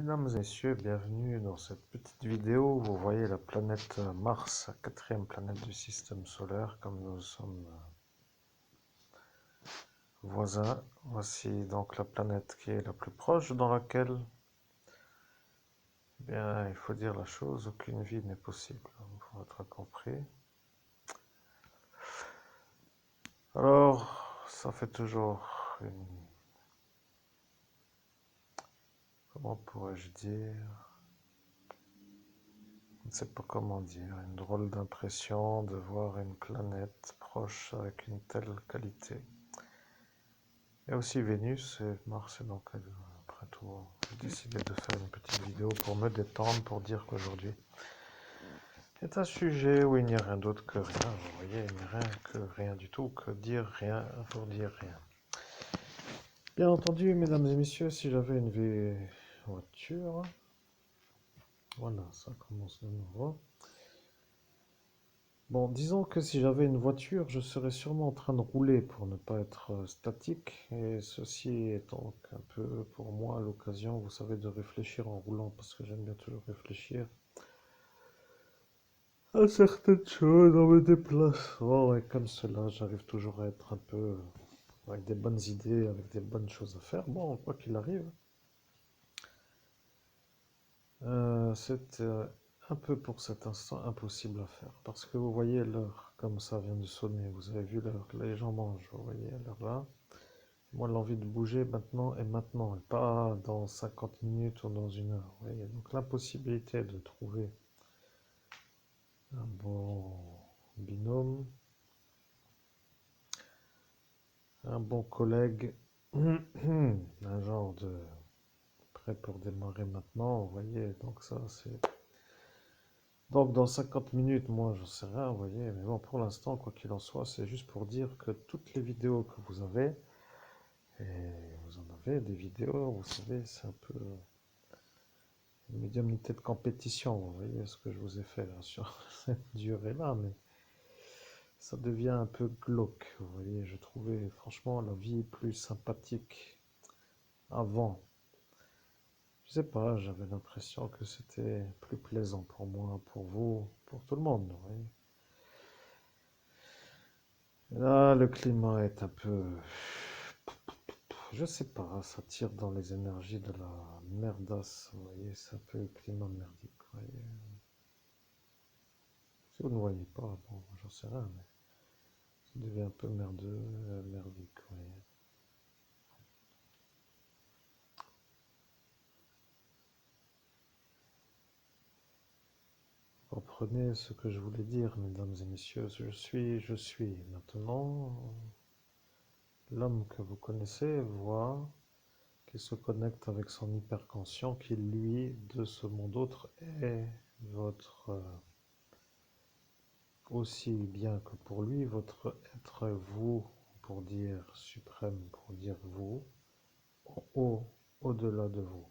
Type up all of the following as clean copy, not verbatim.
Mesdames et messieurs, bienvenue dans cette petite vidéo où vous voyez la planète Mars, la quatrième planète du système solaire, comme nous sommes voisins. Voici donc la planète qui est la plus proche, dans laquelle, eh bien, il faut dire la chose, aucune vie n'est possible, pour être compris. Alors, ça fait toujours une, comment pourrais-je dire, je ne sais pas comment dire, une drôle d'impression de voir une planète proche avec une telle qualité. Il y a aussi Vénus et Mars, et donc après tout, j'ai décidé de faire une petite vidéo pour me détendre, pour dire qu'aujourd'hui est un sujet où il n'y a rien d'autre que rien. Vous voyez, il n'y a rien que rien du tout, que dire rien pour dire rien. Bien entendu, mesdames et messieurs, si j'avais une voiture, voilà, ça commence de nouveau. Bon, disons que si j'avais une voiture, je serais sûrement en train de rouler pour ne pas être statique. Et ceci est donc un peu pour moi l'occasion, vous savez, de réfléchir en roulant, parce que j'aime bien toujours réfléchir à certaines choses dans mes déplacements. Et comme cela, j'arrive toujours à être un peu avec des bonnes idées, avec des bonnes choses à faire. Bon, quoi qu'il arrive, c'est un peu pour cet instant impossible à faire. Parce que vous voyez l'heure, comme ça vient de sonner. Vous avez vu l'heure, les gens mangent, vous voyez l'heure là. Moi, l'envie de bouger maintenant, et pas dans 50 minutes ou dans une heure. Vous voyez. Donc l'impossibilité de trouver un bon binôme, un bon collègue, un genre de prêt pour démarrer maintenant, vous voyez. Donc ça, c'est... Donc dans 50 minutes, moi, je sais rien, vous voyez. Mais bon, pour l'instant, quoi qu'il en soit, c'est juste pour dire que toutes les vidéos que vous avez, et vous en avez des vidéos, vous savez, c'est un peu... une médiumnité de compétition, vous voyez ce que je vous ai fait là sur cette durée-là, mais ça devient un peu glauque, vous voyez. Je trouvais franchement la vie plus sympathique avant. Je sais pas, j'avais l'impression que c'était plus plaisant pour moi, pour vous, pour tout le monde, vous voyez. Et là, le climat est un peu, je sais pas, ça tire dans les énergies de la merdasse, vous voyez, c'est un peu le climat merdique, vous voyez. Si vous ne voyez pas, bon, j'en sais rien, mais ça devient un peu merdeux, merdique, vous voyez. Comprenez ce que je voulais dire, mesdames et messieurs. Je suis. Maintenant, l'homme que vous connaissez voit, qui se connecte avec son hyperconscient, qui lui, de ce monde autre, est votre, aussi bien que pour lui, votre être vous, pour dire suprême, pour dire vous, en haut, au-delà de vous.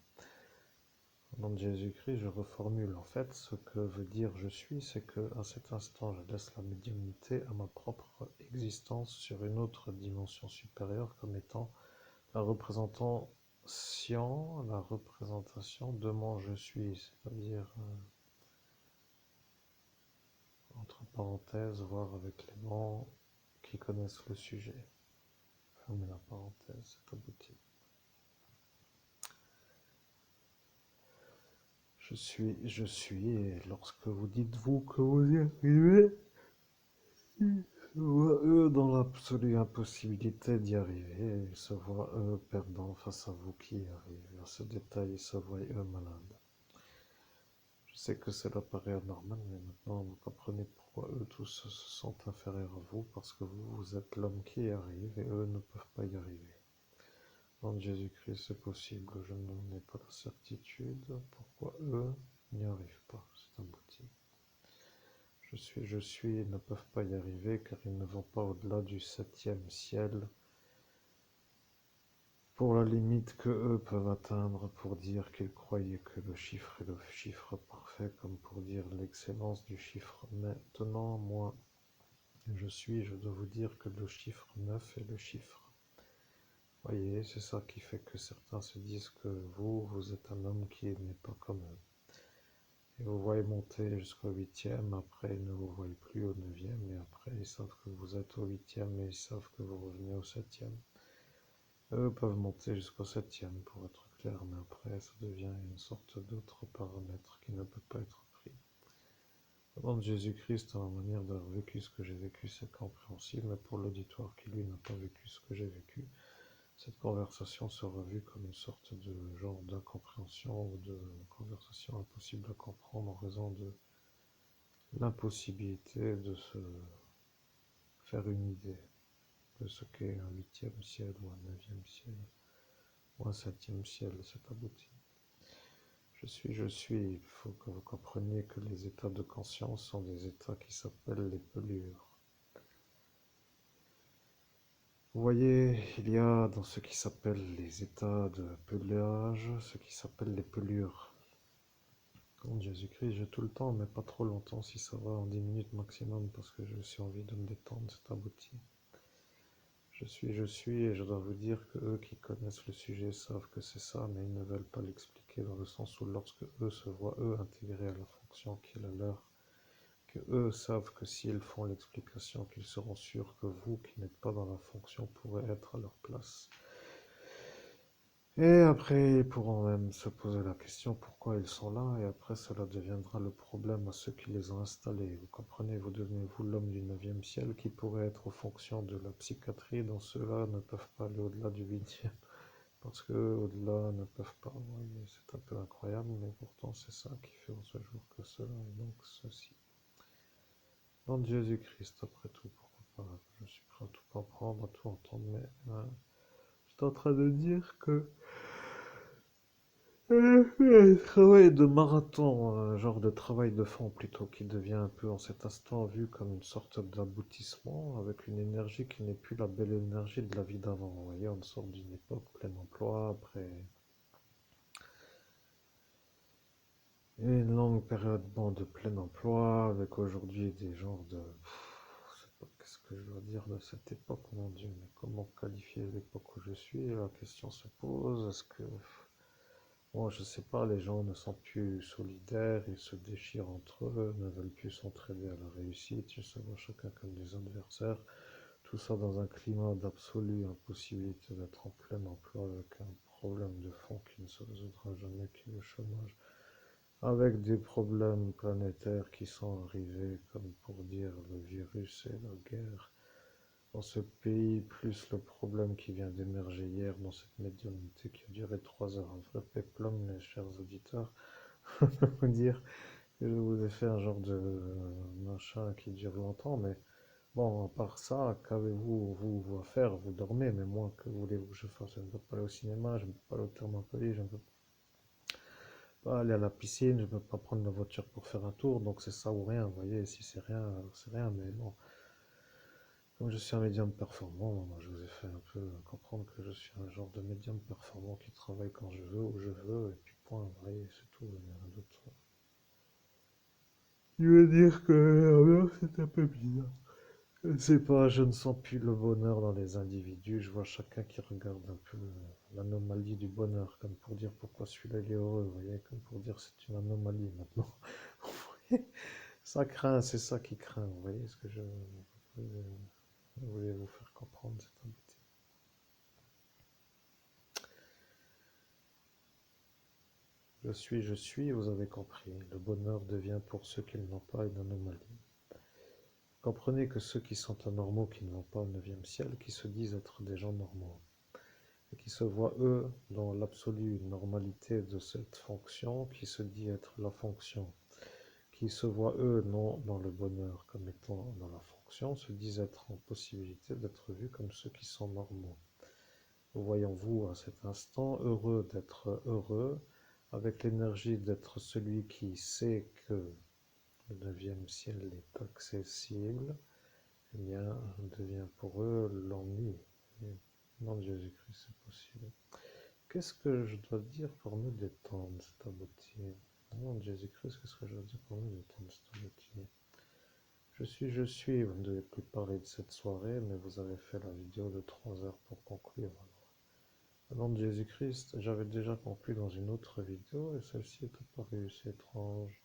Au nom de Jésus-Christ, je reformule. En fait, ce que veut dire je suis, c'est que à cet instant, je laisse la médiumnité à ma propre existence sur une autre dimension supérieure comme étant la représentation, la représentation de mon je suis, c'est-à-dire, entre parenthèses, voir avec les bons qui connaissent le sujet. Fermez la parenthèse, c'est abouti. Je suis, et lorsque vous dites vous que vous y arrivez, ils se voient eux dans l'absolue impossibilité d'y arriver, ils se voient eux perdants face à vous qui y arrivez. À ce détail, ils se voient eux malades. Je sais que cela paraît anormal, mais maintenant vous comprenez pourquoi eux tous se sentent inférieurs à vous, parce que vous, vous êtes l'homme qui y arrive et eux ne peuvent pas y arriver. En Jésus-Christ, c'est possible, je n'en ai pas la certitude. Pourquoi eux n'y arrivent pas? C'est abouti. Je suis, ils ne peuvent pas y arriver car ils ne vont pas au-delà du 7e ciel pour la limite que eux peuvent atteindre pour dire qu'ils croyaient que le chiffre est le chiffre parfait, comme pour dire l'excellence du chiffre. Maintenant, moi, je dois vous dire que le chiffre 9 est le chiffre Voyez, c'est ça qui fait que certains se disent que vous êtes un homme qui n'est pas comme eux. Et vous voyez monter jusqu'au huitième, après ils ne vous voient plus au neuvième, et après ils savent que vous êtes au huitième et ils savent que vous revenez au septième. Eux peuvent monter jusqu'au septième pour être clair, mais après ça devient une sorte d'autre paramètre qui ne peut pas être pris. Le nom de Jésus-Christ, dans la manière d'avoir vécu ce que j'ai vécu, c'est compréhensible, mais pour l'auditoire qui lui n'a pas vécu ce que j'ai vécu, cette conversation sera vue comme une sorte de genre d'incompréhension ou de conversation impossible à comprendre en raison de l'impossibilité de se faire une idée de ce qu'est un huitième ciel ou un neuvième ciel ou un septième ciel, c'est abouti. Je suis, il faut que vous compreniez que les états de conscience sont des états qui s'appellent les pelures. Vous voyez, il y a dans ce qui s'appelle les états de pelage, ce qui s'appelle les pelures. Quand Jésus-Christ, j'ai tout le temps, mais pas trop longtemps, si ça va, en 10 minutes maximum, parce que j'ai aussi envie de me détendre, c'est abouti. Je suis, et je dois vous dire que eux qui connaissent le sujet savent que c'est ça, mais ils ne veulent pas l'expliquer dans le sens où lorsque eux se voient, eux, intégrés à la fonction qui est la leur, que eux savent que s'ils font l'explication, qu'ils seront sûrs que vous, qui n'êtes pas dans la fonction, pourrez être à leur place. Et après, ils pourront même se poser la question pourquoi ils sont là, et après cela deviendra le problème à ceux qui les ont installés. Vous comprenez, vous devenez vous l'homme du neuvième ciel qui pourrait être aux fonctions de la psychiatrie, dont ceux-là ne peuvent pas aller au-delà du huitième, parce qu'eux, au-delà, ne peuvent pas. Vous voyez, c'est un peu incroyable, mais pourtant c'est ça qui fait en ce jour que cela, et donc ceci. Nom de Jésus-Christ, après tout, pourquoi pas, je suis prêt à tout comprendre, à tout entendre, mais je suis en train de dire que un travail de marathon, un genre de travail de fond plutôt, qui devient un peu en cet instant vu comme une sorte d'aboutissement avec une énergie qui n'est plus la belle énergie de la vie d'avant. Vous voyez, on sort d'une époque plein emploi, après une longue période bon, de plein emploi, avec aujourd'hui des genres de... Je sais pas qu'est-ce que je dois dire de cette époque, mon Dieu, mais comment qualifier l'époque où je suis? La question se pose, est-ce que... Bon, je sais pas, les gens ne sont plus solidaires, ils se déchirent entre eux, ne veulent plus s'entraider à la réussite, ils se voient chacun comme des adversaires. Tout ça dans un climat d'absolue impossibilité d'être en plein emploi avec un problème de fond qui ne se résoudra jamais, qui est le chômage. Avec des problèmes planétaires qui sont arrivés, comme pour dire le virus et la guerre dans ce pays, plus le problème qui vient d'émerger hier dans cette médiumnité qui a duré 3 heures. Un vrai péplum, mes chers auditeurs. Vous dire que je vous ai fait un genre de machin qui dure longtemps, mais bon, à part ça, qu'avez-vous vous à faire? Vous dormez, mais moi, que voulez-vous que je fasse? Je ne peux pas aller au cinéma, je ne peux pas aller au Thermopylae, je ne peux pas aller à la piscine, je ne peux pas prendre la voiture pour faire un tour, donc c'est ça ou rien, vous voyez, si c'est rien, c'est rien, mais bon. Comme je suis un médium performant, moi je vous ai fait un peu comprendre que je suis un genre de médium performant qui travaille quand je veux, où je veux, et puis point, vous voyez, c'est tout, il n'y a rien d'autre. Je veux dire que l'ambiance c'est un peu bizarre. Je ne sais pas, je ne sens plus le bonheur dans les individus. Je vois chacun qui regarde un peu l'anomalie du bonheur, comme pour dire pourquoi celui-là il est heureux, vous voyez, comme pour dire c'est une anomalie maintenant. Vous voyez, ça craint, c'est ça qui craint, vous voyez ce que je voulais vous faire comprendre, c'est un petit. Je suis, vous avez compris. Le bonheur devient pour ceux qui ne l'ont pas une anomalie. Comprenez que ceux qui sont anormaux, qui ne vont pas au neuvième ciel, qui se disent être des gens normaux, et qui se voient eux dans l'absolue normalité de cette fonction qui se dit être la fonction, qui se voient eux non dans le bonheur comme étant dans la fonction, se disent être en possibilité d'être vus comme ceux qui sont normaux. Voyons-vous à cet instant heureux d'être heureux, avec l'énergie d'être celui qui sait que le neuvième ciel est accessible, eh bien, devient pour eux l'ennui. Non, Jésus-Christ, c'est possible. Qu'est-ce que je dois dire pour me détendre, c'est abouti? Non, Jésus-Christ, qu'est-ce que je dois dire pour me détendre, c'est abouti? Je suis, vous ne devez plus parler de cette soirée, mais vous avez fait la vidéo de 3 heures pour conclure. Au nom de Jésus-Christ, j'avais déjà conclu dans une autre vidéo et celle-ci est apparue, c'est étrange.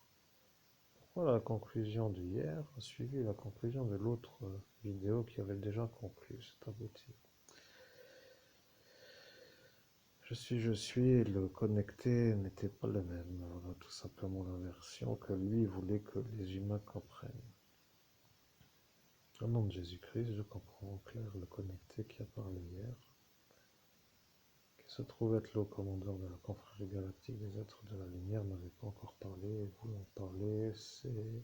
Pourquoi la conclusion d'hier a suivi la conclusion de l'autre vidéo qui avait déjà conclu? C'est abouti. Je suis, et le connecté n'était pas le même. Voilà, tout simplement la version que lui voulait que les humains comprennent. Au nom de Jésus-Christ, je comprends en clair le connecté qui a parlé hier, qui se trouve être le commandeur de la confrérie galactique des êtres de la lumière, n'avait pas encore parlé. Vous en parlez, c'est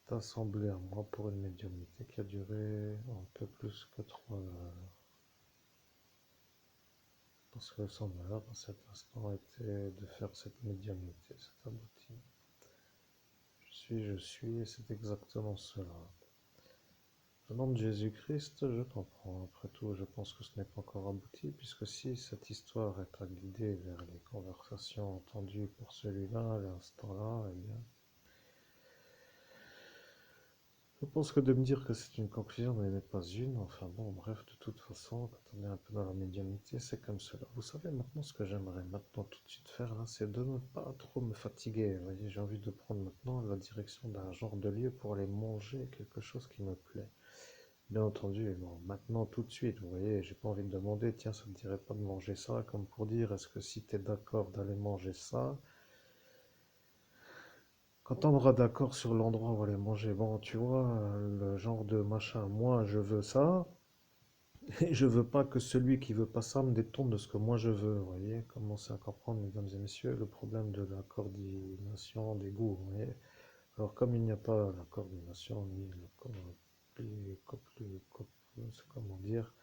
assemblé à moi pour une médiumnité qui a duré un peu plus que 3 heures. Parce que son heure à cet instant était de faire cette médiumnité, cet abouti. Je suis, et c'est exactement cela. Au nom de Jésus-Christ, je comprends. Après tout, je pense que ce n'est pas encore abouti, puisque si cette histoire est à guider vers les conversations entendues pour celui-là, à l'instant-là, eh bien, je pense que de me dire que c'est une conclusion n'en est pas une. Enfin bon, bref, de toute façon, quand on est un peu dans la médiumnité, c'est comme cela. Vous savez, maintenant, ce que j'aimerais maintenant tout de suite faire, là, c'est de ne pas trop me fatiguer. Vous voyez, j'ai envie de prendre maintenant la direction d'un genre de lieu pour aller manger quelque chose qui me plaît. Bien entendu, bon, maintenant, tout de suite, vous voyez, j'ai pas envie de demander, tiens, ça ne te dirait pas de manger ça, comme pour dire, est-ce que si tu es d'accord d'aller manger ça, quand on sera d'accord sur l'endroit où aller manger, bon, tu vois, le genre de machin, moi, je veux ça, et je veux pas que celui qui veut pas ça me détourne de ce que moi je veux, vous voyez, commencez à comprendre, mesdames et messieurs, le problème de la coordination des goûts, vous voyez. Alors, comme il n'y a pas la coordination, ni c'est comment dire,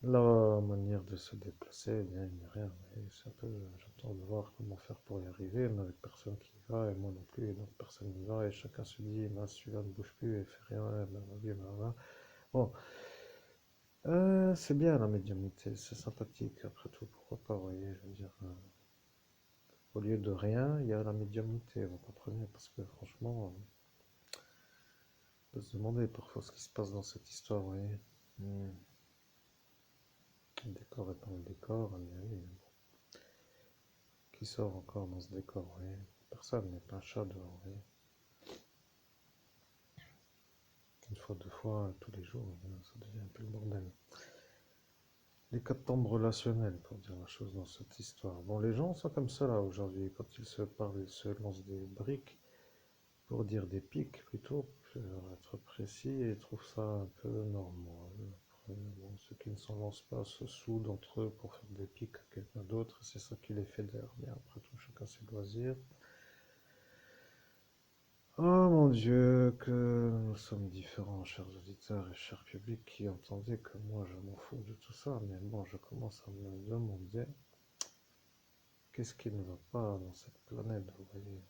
la manière de se déplacer, eh bien, il n'y a rien. C'est un peu, j'attends de voir comment faire pour y arriver, mais avec personne qui y va, et moi non plus, et donc personne n'y va, et chacun se dit, celui-là ne bouge plus et fait rien, et blablabla. Bon, c'est bien la médiumnité, c'est sympathique, après tout, pourquoi pas, vous voyez, je veux dire, au lieu de rien, il y a la médiumnité, vous comprenez, parce que franchement, on peut se demander parfois ce qui se passe dans cette histoire, vous voyez. Hmm. Le décor étant le décor, mais oui, qui sort encore dans ce décor, vous voyez. Personne n'est pas un chat dehors, vous voyez. Une fois, deux fois, tous les jours, ça devient un peu le bordel. Les quatre tombes relationnelles, pour dire la chose dans cette histoire. Bon, les gens sont comme ça là aujourd'hui, quand ils se parlent, ils se lancent des briques, pour dire des pics plutôt, pour être précis, et trouvent ça un peu normal. Après, bon, ceux qui ne s'en lancent pas se soudent entre eux pour faire des pics à quelqu'un d'autre, et c'est ça qui les fédère. Bien, après tout, chacun ses loisirs. Oh mon Dieu, que nous sommes différents, chers auditeurs et chers publics qui entendez que moi je m'en fous de tout ça, mais bon, je commence à me demander qu'est-ce qui ne va pas dans cette planète, vous voyez.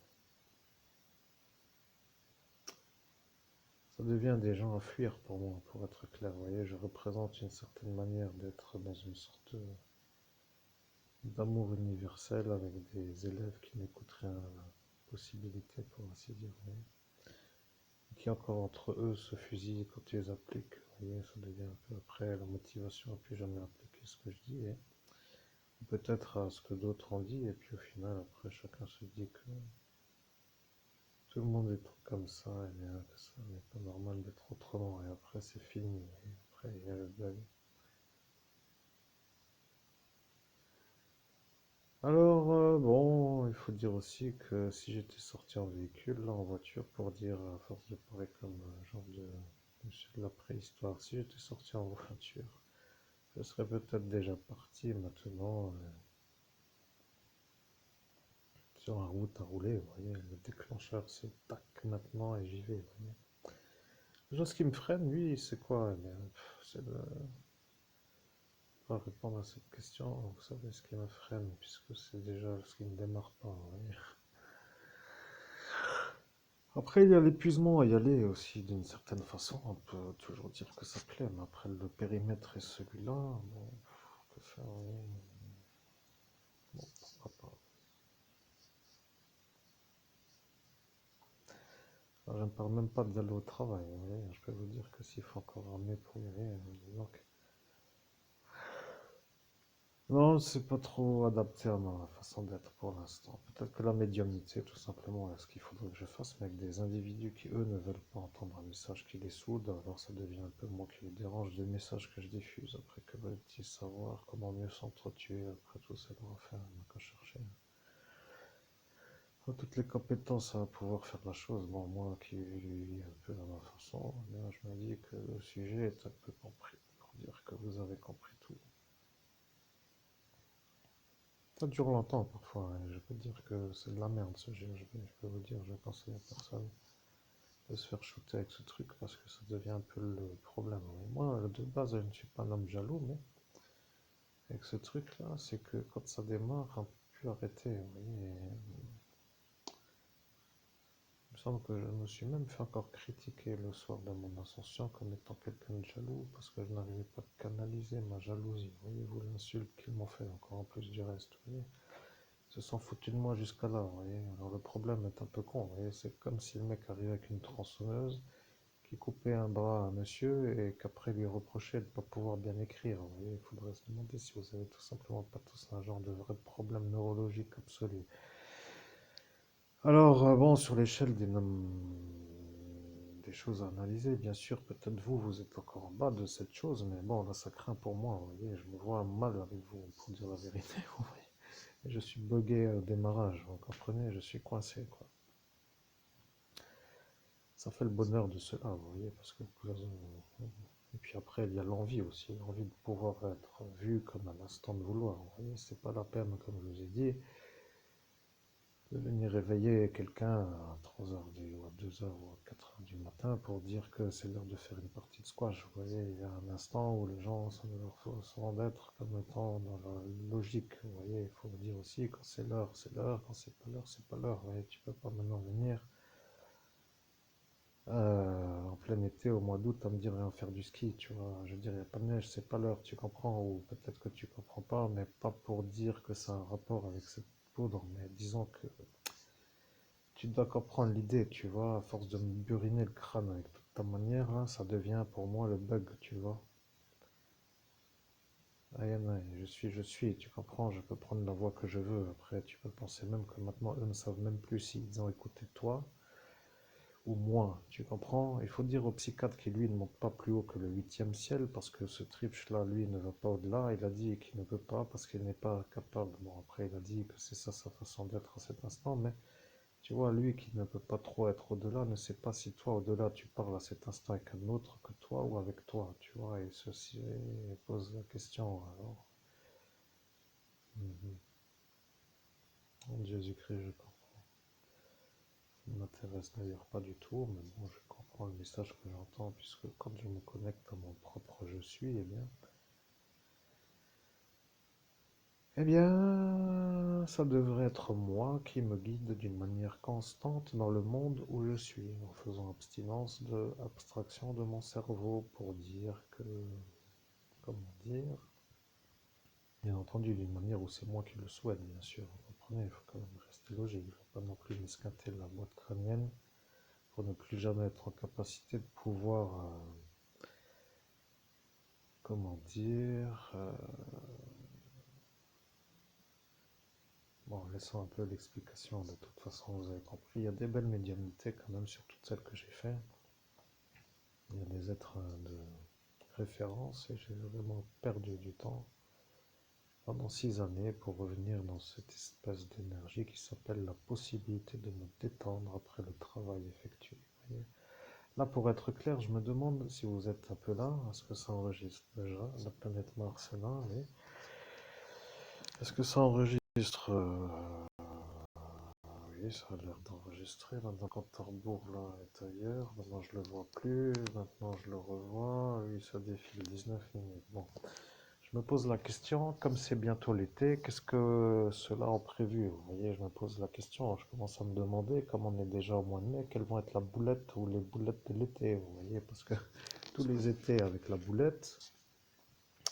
Ça devient des gens à fuir pour moi, pour être clair, vous voyez, je représente une certaine manière d'être dans une sorte d'amour universel avec des élèves qui n'écoutent rien à la possibilité, pour ainsi dire, vous voyez. Qui encore entre eux se fusillent quand ils appliquent. Vous voyez, ça devient un peu après la motivation à plus jamais appliquer ce que je dis, et peut-être à ce que d'autres ont dit, et puis au final, après, chacun se dit que tout le monde est comme ça, et bien que ça n'est pas normal d'être autrement, et après c'est fini, et après il y a le deuil. Alors, bon, il faut dire aussi que si j'étais sorti en véhicule, là, en voiture, pour dire, à force de parler comme un genre de monsieur de la préhistoire, si j'étais sorti en voiture, je serais peut-être déjà parti maintenant sur la route à rouler, vous voyez, le déclencheur c'est tac maintenant et j'y vais, vous voyez. Déjà, ce qui me freine, lui, c'est quoi? Eh bien, c'est de pas répondre à cette question, vous savez ce qui me freine, puisque c'est déjà ce qui ne démarre pas, vous voyez. Après, il y a l'épuisement à y aller aussi, d'une certaine façon. On peut toujours dire que ça plaît, mais après, le périmètre est celui-là. Bon, que faire, oui. Bon, pourquoi pas. Je ne parle même pas d'aller au travail, vous voyez. Je peux vous dire que s'il faut encore ramener pour y aller, disons que non, c'est pas trop adapté à ma façon d'être pour l'instant. Peut-être que la médiumnité, tout simplement, est ce qu'il faudrait que je fasse, mais avec des individus qui, eux, ne veulent pas entendre un message qui les soude, alors ça devient un peu moi qui les dérange des messages que je diffuse. Après, que veulent-ils savoir? Comment mieux s'entretuer? Après tout, c'est leur affaire, il n'y a qu'à chercher. Faut toutes les compétences à pouvoir faire la chose. Bon, moi qui vis un peu à ma façon, eh bien, je me dis que le sujet est un peu compris, pour dire que vous avez compris tout. Ça dure longtemps parfois, et je peux dire que c'est de la merde ce jeu. Je peux vous dire, je conseille à personne de se faire shooter avec ce truc parce que ça devient un peu le problème. Et moi, de base, je ne suis pas un homme jaloux, mais avec ce truc-là, c'est que quand ça démarre, on ne peut plus arrêter. Vous voyez, il me semble que je me suis même fait encore critiquer le soir de mon ascension comme étant quelqu'un de jaloux parce que je n'arrivais pas à canaliser ma jalousie. Voyez-vous l'insulte qu'ils m'ont fait encore en plus du reste. Vous voyez, ils se sont foutus de moi jusqu'à là. Vous voyez, alors le problème est un peu con. Vous voyez, c'est comme si le mec arrivait avec une tronçonneuse qui coupait un bras à un monsieur et qu'après lui reprochait de ne pas pouvoir bien écrire. Vous voyez, il faudrait se demander si vous avez tout simplement pas tous un genre de vrai problème neurologique absolu. Alors, bon, sur l'échelle des choses à analyser, bien sûr, peut-être vous, vous êtes encore en bas de cette chose, mais bon, là, ça craint pour moi, vous voyez, je me vois mal avec vous, pour dire la vérité, vous voyez. Et je suis bugué au démarrage, vous comprenez, je suis coincé, quoi. Ça fait le bonheur de cela, vous voyez, parce que et puis après, il y a l'envie aussi, l'envie de pouvoir être vu comme un instant de vouloir, vous voyez, c'est pas la peine, comme je vous ai dit, de venir réveiller quelqu'un à 3 heures ou à 2 heures ou à 4 heures du matin pour dire que c'est l'heure de faire une partie de squash. Vous voyez, il y a un instant où les gens sont de leur façon d'être comme étant dans la logique. Vous voyez, il faut dire aussi quand c'est l'heure, quand c'est pas l'heure, c'est pas l'heure. Vous voyez, tu peux pas maintenant venir en plein été, au mois d'août, à me dire viens faire du ski, tu vois. Je veux dire, il n'y a pas de neige, c'est pas l'heure, tu comprends, ou peut-être que tu comprends pas, mais pas pour dire que ça a un rapport avec cette poudre, mais disons que tu dois comprendre l'idée, tu vois, à force de me buriner le crâne avec toute ta manière, là, ça devient pour moi le bug, tu vois. Aïe, aïe, aïe, je suis, tu comprends, je peux prendre la voix que je veux. Après, tu peux penser même que maintenant, eux ne savent même plus s'ils ont écouté toi ou moi, tu comprends. Il faut dire au psychiatre qu'il, lui, ne monte pas plus haut que le huitième ciel, parce que ce tripche-là, lui, ne va pas au-delà. Il a dit qu'il ne peut pas parce qu'il n'est pas capable. Bon, après, il a dit que c'est ça sa façon d'être à cet instant, mais tu vois, lui qui ne peut pas trop être au-delà ne sait pas si toi, au-delà, tu parles à cet instant avec un autre que toi ou avec toi, tu vois, et ceci pose la question, alors. Mhm. En Jésus-Christ, je comprends. Ça ne m'intéresse d'ailleurs pas du tout, mais bon, je comprends le message que j'entends, puisque quand je me connecte à mon propre je suis, eh bien, ça devrait être moi qui me guide d'une manière constante dans le monde où je suis, en faisant abstinence de abstraction de mon cerveau pour dire que, comment dire, bien entendu d'une manière où c'est moi qui le souhaite, bien sûr, vous comprenez, il faut quand même rester logique, il ne faut pas non plus m'esquinter la boîte crânienne pour ne plus jamais être en capacité de pouvoir, comment dire, bon, laissons un peu l'explication, de toute façon, vous avez compris. Il y a des belles médiumnités quand même sur toutes celles que j'ai fait. Il y a des êtres de référence et j'ai vraiment perdu du temps pendant 6 années pour revenir dans cette espèce d'énergie qui s'appelle la possibilité de me détendre après le travail effectué. Vous voyez. Là, pour être clair, je me demande si vous êtes un peu là, est-ce que ça enregistre déjà? La planète Mars est là, oui. Est-ce que ça enregistre oui, ça a l'air d'enregistrer. Maintenant, quand Torbourg là est ailleurs, maintenant je le vois plus. Maintenant je le revois. Oui, ça défile 19 minutes. Bon, je me pose la question, comme c'est bientôt l'été, qu'est-ce que cela a prévu? Vous voyez, je me pose la question. Je commence à me demander, comme on est déjà au mois de mai, quelles vont être la boulette ou les boulettes de l'été. Vous voyez, parce que tous les étés avec la boulette,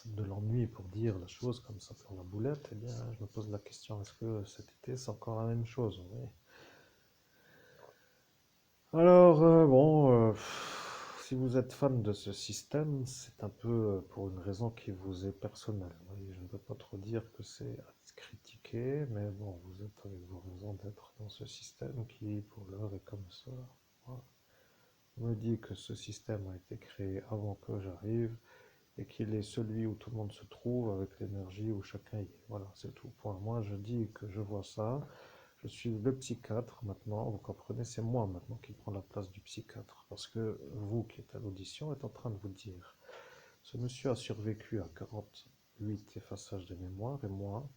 de l'ennui pour dire la chose comme ça pour la boulette, eh bien, je me pose la question, est-ce que cet été c'est encore la même chose? Vous voyez. Alors, si vous êtes fan de ce système, c'est un peu pour une raison qui vous est personnelle. Vous voyez, je ne veux pas trop dire que c'est à critiquer, mais bon, vous êtes avec vos raisons d'être dans ce système qui, pour l'heure, est comme ça. Voilà. On me dit que ce système a été créé avant que j'arrive et qu'il est celui où tout le monde se trouve avec l'énergie où chacun y est. Voilà, c'est tout. Point. Moi, je dis que je vois ça. Je suis le psychiatre maintenant, vous comprenez, c'est moi maintenant qui prends la place du psychiatre. Parce que vous qui êtes à l'audition êtes en train de vous dire, ce monsieur a survécu à 48 effaçages de mémoire et moi,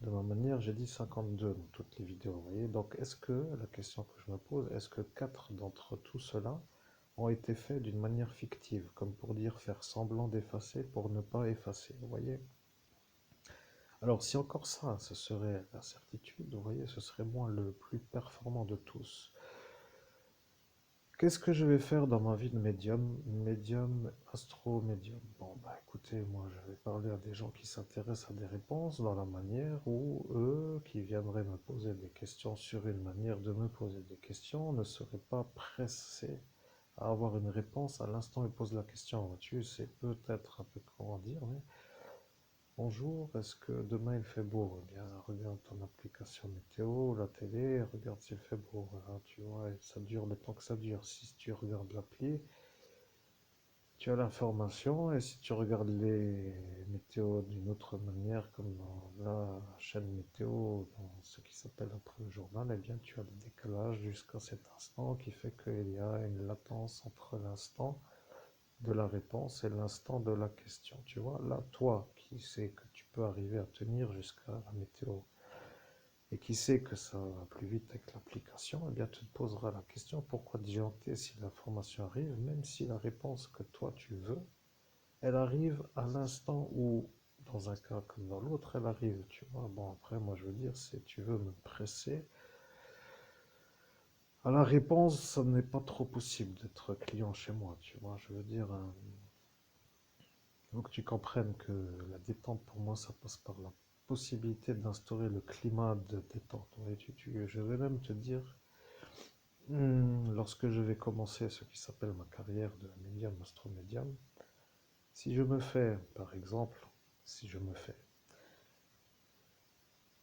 de ma manière, j'ai dit 52 dans toutes les vidéos, vous voyez. Donc est-ce que, la question que je me pose, est-ce que 4 d'entre tout cela ont été faits d'une manière fictive, comme pour dire faire semblant d'effacer pour ne pas effacer, vous voyez? Alors, si encore ça, ce serait la certitude, vous voyez, ce serait moi le plus performant de tous. Qu'est-ce que je vais faire dans ma vie de médium, médium, astro-médium? Bon, bah écoutez, moi je vais parler à des gens qui s'intéressent à des réponses dans la manière où eux, qui viendraient me poser des questions sur une manière de me poser des questions, ne seraient pas pressés à avoir une réponse à l'instant où ils posent la question. Vois-tu, c'est peut-être un peu comment dire, mais bonjour, est-ce que demain il fait beau? Eh bien, regarde ton application météo, la télé, regarde s'il fait beau. Voilà, tu vois, et ça dure le temps que ça dure. Si tu regardes l'appli, tu as l'information, et si tu regardes les météos d'une autre manière, comme dans la chaîne météo, dans ce qui s'appelle après le journal, eh bien, tu as le décalage jusqu'à cet instant qui fait qu'il y a une latence entre l'instant de la réponse et l'instant de la question. Tu vois, là, toi qui sais que tu peux arriver à tenir jusqu'à la météo et qui sait que ça va plus vite avec l'application, eh bien, tu te poseras la question pourquoi disjoncter si l'information arrive, même si la réponse que toi tu veux, elle arrive à l'instant où, dans un cas comme dans l'autre, elle arrive. Tu vois, bon, après, moi je veux dire, si tu veux me presser, à la réponse, ça n'est pas trop possible d'être client chez moi, tu vois, je veux dire. Il faut que tu comprennes que la détente, pour moi, ça passe par la possibilité d'instaurer le climat de détente. Ouais, je vais même te dire, lorsque je vais commencer ce qui s'appelle ma carrière de médium, astromédium, si je me fais, par exemple, si je me fais,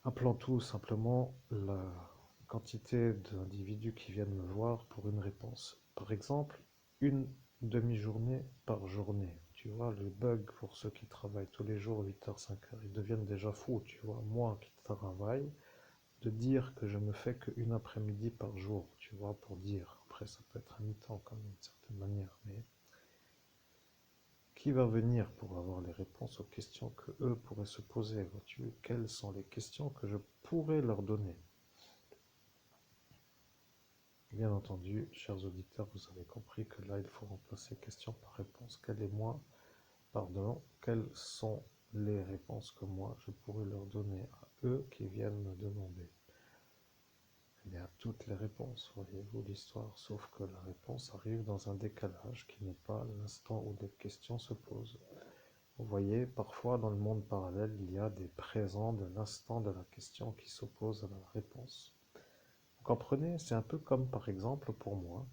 appelons tout simplement la quantité d'individus qui viennent me voir pour une réponse. Par exemple, une demi-journée par journée. Tu vois, les bugs pour ceux qui travaillent tous les jours 8h, 5h, ils deviennent déjà fous, tu vois. Moi qui travaille, de dire que je me fais qu'une après-midi par jour, tu vois, pour dire. Après, ça peut être un mi-temps quand même, d'une certaine manière, mais qui va venir pour avoir les réponses aux questions que eux pourraient se poser, vois-tu? Quelles sont les questions que je pourrais leur donner? Bien entendu, chers auditeurs, vous avez compris que là, il faut remplacer question par réponse. Quelles sont les réponses que moi, je pourrais leur donner à eux qui viennent me demander? Eh bien, toutes les réponses, voyez-vous l'histoire, sauf que la réponse arrive dans un décalage qui n'est pas l'instant où les questions se posent. Vous voyez, parfois dans le monde parallèle, il y a des présents de l'instant de la question qui s'opposent à la réponse. Vous comprenez? C'est un peu comme par exemple pour moi.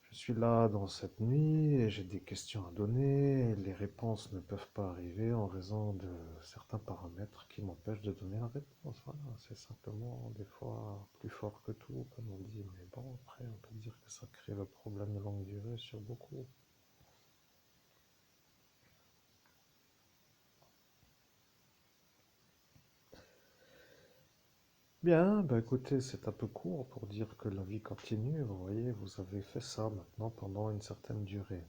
Je suis là dans cette nuit et j'ai des questions à donner. Et les réponses ne peuvent pas arriver en raison de certains paramètres qui m'empêchent de donner la réponse. Voilà, c'est simplement des fois plus fort que tout, comme on dit. Mais bon, après, on peut dire que ça crée le problème de longue durée sur beaucoup. Bien, bah écoutez, c'est un peu court pour dire que la vie continue. Vous voyez, vous avez fait ça maintenant pendant une certaine durée.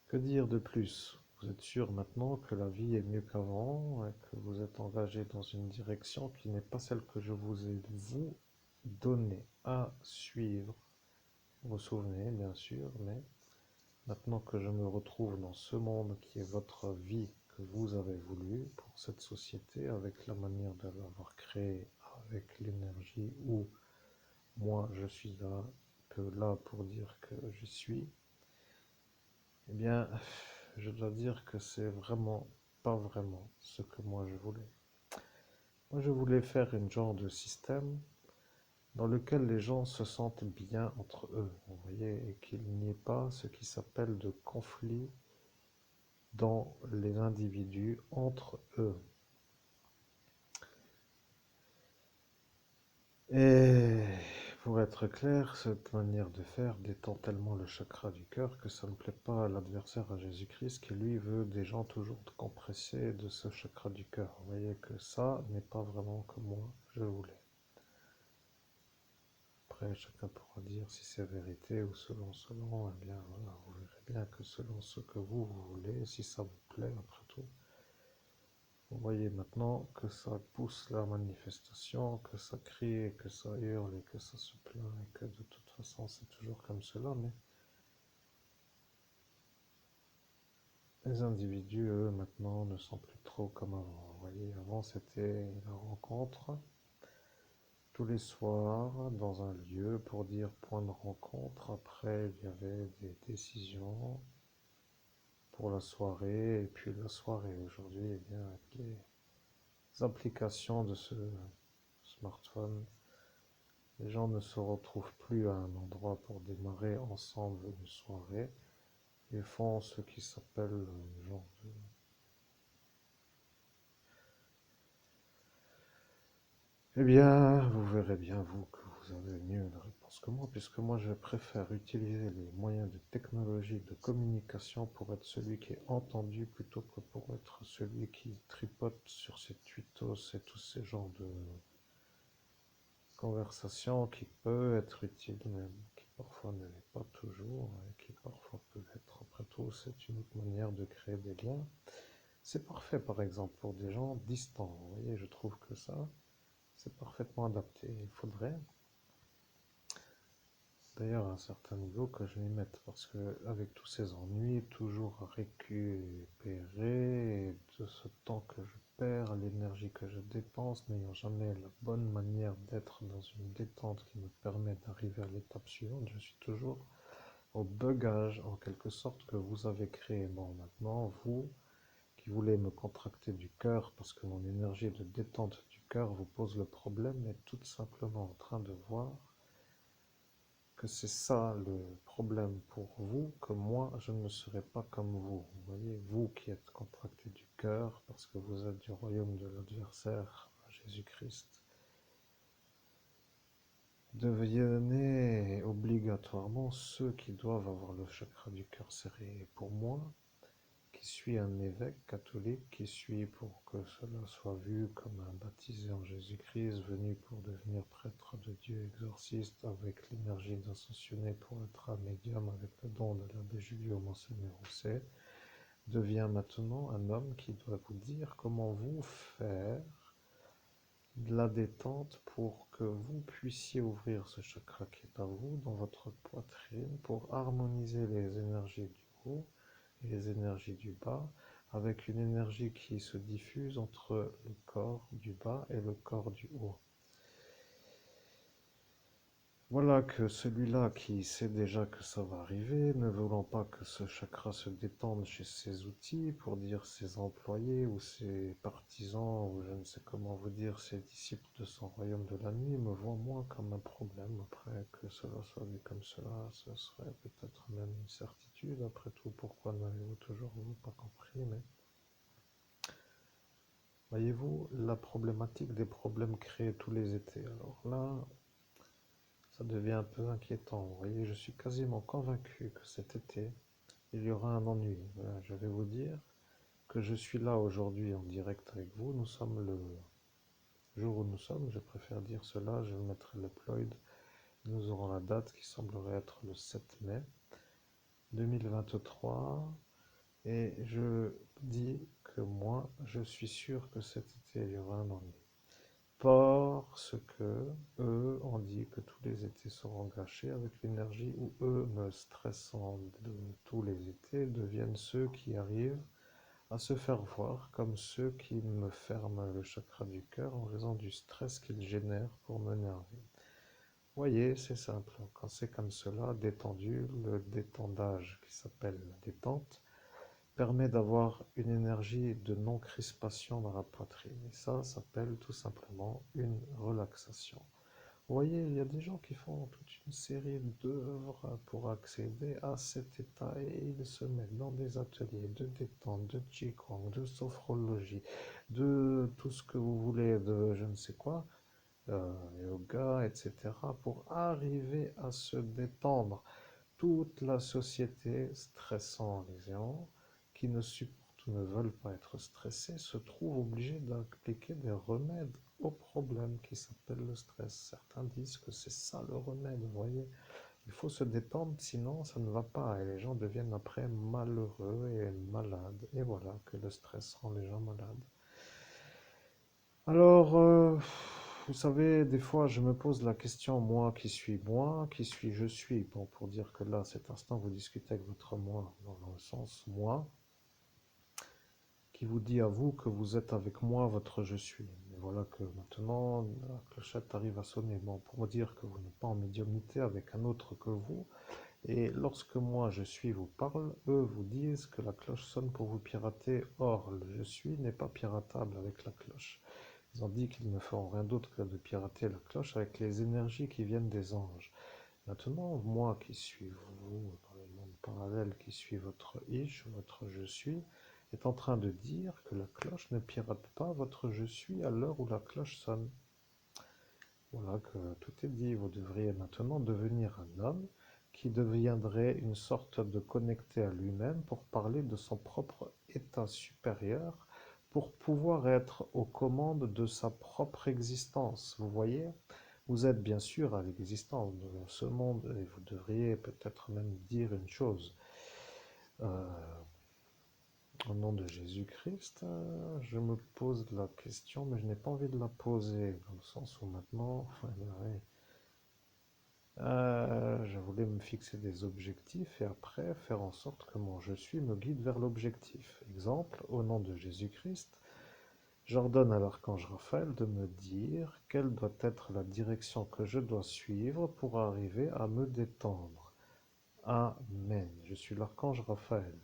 Que dire de plus? Vous êtes sûr maintenant que la vie est mieux qu'avant et que vous êtes engagé dans une direction qui n'est pas celle que je vous ai vous donnée à suivre. Vous vous souvenez, bien sûr, mais maintenant que je me retrouve dans ce monde qui est votre vie que vous avez voulu pour cette société, avec la manière de l'avoir créée, avec l'énergie où moi je suis là, que là pour dire que j'y suis, eh bien, je dois dire que c'est vraiment pas vraiment ce que moi je voulais. Moi je voulais faire une genre de système dans lequel les gens se sentent bien entre eux, vous voyez, et qu'il n'y ait pas ce qui s'appelle de conflit dans les individus entre eux. Et pour être clair, cette manière de faire détend tellement le chakra du cœur que ça ne plaît pas à l'adversaire, à Jésus-Christ, qui lui veut des gens toujours compressés de ce chakra du cœur. Vous voyez que ça n'est pas vraiment comme moi je voulais. Après, chacun pourra dire si c'est vérité ou selon, eh bien voilà, vous verrez bien que selon ce que vous voulez, si ça vous plaît, après tout. Vous voyez maintenant que ça pousse la manifestation, que ça crie, que ça hurle et que ça se plaint et que de toute façon c'est toujours comme cela, mais les individus, eux, maintenant ne sont plus trop comme avant. Vous voyez, avant c'était la rencontre tous les soirs dans un lieu pour dire point de rencontre. Après, il y avait des décisions pour la soirée et puis la soirée. Aujourd'hui, eh bien, avec les applications de ce smartphone, les gens ne se retrouvent plus à un endroit pour démarrer ensemble une soirée. Ils font ce qui s'appelle genre de... Eh bien, vous verrez bien, vous, que vous avez mieux de réponse que moi, puisque moi, je préfère utiliser les moyens de technologie de communication pour être celui qui est entendu plutôt que pour être celui qui tripote sur ces tutos et tous ces genres de conversation qui peut être utile, mais qui parfois ne l'est pas toujours, et qui parfois peut l'être. Après tout, c'est une autre manière de créer des liens. C'est parfait, par exemple, pour des gens distants. Vous voyez, je trouve que ça, c'est parfaitement adapté. Il faudrait, d'ailleurs, à un certain niveau, que je m'y mette, parce que avec tous ces ennuis, toujours à récupérer, et de ce temps que je perds, l'énergie que je dépense, n'ayant jamais la bonne manière d'être dans une détente qui me permet d'arriver à l'étape suivante, je suis toujours au bugage, en quelque sorte, que vous avez créé. Bon, maintenant, vous qui voulez me contracter du cœur, parce que mon énergie de détente du cœur vous pose le problème, est tout simplement en train de voir que c'est ça le problème pour vous, que moi je ne serai pas comme vous. Vous voyez, vous qui êtes contracté du cœur parce que vous êtes du royaume de l'adversaire, Jésus-Christ, devenez obligatoirement ceux qui doivent avoir le chakra du cœur serré. Et pour moi, qui suis un évêque catholique, qui suis pour que cela soit vu comme un baptisé en Jésus-Christ, venu pour devenir prêtre de Dieu, exorciste, avec l'énergie d'ascensionner pour être un médium avec le don de l'abbé Julio Monseigneur Rousset, devient maintenant un homme qui doit vous dire comment vous faire de la détente pour que vous puissiez ouvrir ce chakra qui est à vous dans votre poitrine pour harmoniser les énergies du haut et les énergies du bas avec une énergie qui se diffuse entre le corps du bas et le corps du haut. Voilà que celui-là qui sait déjà que ça va arriver, ne voulant pas que ce chakra se détende chez ses outils, pour dire ses employés ou ses partisans, ou je ne sais comment vous dire, ses disciples de son royaume de la nuit, me voit moi comme un problème. Après que cela soit vu comme cela, ce serait peut-être même une certitude. Après tout, pourquoi n'avez-vous toujours vous pas compris, mais voyez-vous la problématique des problèmes créés tous les étés. Alors là, ça devient un peu inquiétant. Vous voyez, je suis quasiment convaincu que cet été, il y aura un ennui. Voilà, je vais vous dire que je suis là aujourd'hui en direct avec vous. Nous sommes le jour où nous sommes, je préfère dire cela, je mettrai le ploid. Nous aurons la date qui semblerait être le 7 mai 2023. Et je dis que moi, je suis sûr que cet été, il y aura un ennui. Parce que eux ont dit que tous les étés seront gâchés avec l'énergie où eux, me stressant de tous les étés, deviennent ceux qui arrivent à se faire voir comme ceux qui me ferment le chakra du cœur en raison du stress qu'ils génèrent pour m'énerver. Voyez, c'est simple. Quand c'est comme cela, détendu, le détendage qui s'appelle la détente, permet d'avoir une énergie de non-crispation dans la poitrine. Et ça s'appelle tout simplement une relaxation. Vous voyez, il y a des gens qui font toute une série d'œuvres pour accéder à cet état et ils se mettent dans des ateliers de détente, de qigong, de sophrologie, de tout ce que vous voulez, de je ne sais quoi, yoga, etc., pour arriver à se détendre. Toute la société stressant les gens qui ne supportent ou ne veulent pas être stressés se trouvent obligés d'appliquer des remèdes au problème qui s'appelle le stress. Certains disent que c'est ça le remède, vous voyez. Il faut se détendre, sinon ça ne va pas et les gens deviennent après malheureux et malades. Et voilà que le stress rend les gens malades. Alors, vous savez, des fois, je me pose la question, moi, qui suis, je suis. Bon, pour dire que là, cet instant, vous discutez avec votre moi, dans le sens moi, qui vous dit à vous que vous êtes avec moi, votre je suis. Et voilà que maintenant, la clochette arrive à sonner. Bon, pour dire que vous n'êtes pas en médiumnité avec un autre que vous. Et lorsque moi, je suis, vous parle, eux vous disent que la cloche sonne pour vous pirater. Or, le je suis n'est pas piratable avec la cloche. Ils ont dit qu'ils ne feront rien d'autre que de pirater la cloche avec les énergies qui viennent des anges. Maintenant, moi qui suis vous, dans le monde parallèle, qui suis votre ish, votre je suis, est en train de dire que la cloche ne pirate pas votre je suis à l'heure où la cloche sonne. Voilà que tout est dit. Vous devriez maintenant devenir un homme qui deviendrait une sorte de connecté à lui-même pour parler de son propre état supérieur, pour pouvoir être aux commandes de sa propre existence. Vous voyez, vous êtes bien sûr à l'existence de ce monde et vous devriez peut-être même dire une chose. Euh, Au nom de Jésus-Christ, je me pose la question, mais je n'ai pas envie de la poser, dans le sens où maintenant, ouais, je voulais me fixer des objectifs et après faire en sorte que mon je suis me guide vers l'objectif. Exemple, au nom de Jésus-Christ, j'ordonne à l'archange Raphaël de me dire quelle doit être la direction que je dois suivre pour arriver à me détendre. Amen. Je suis l'archange Raphaël.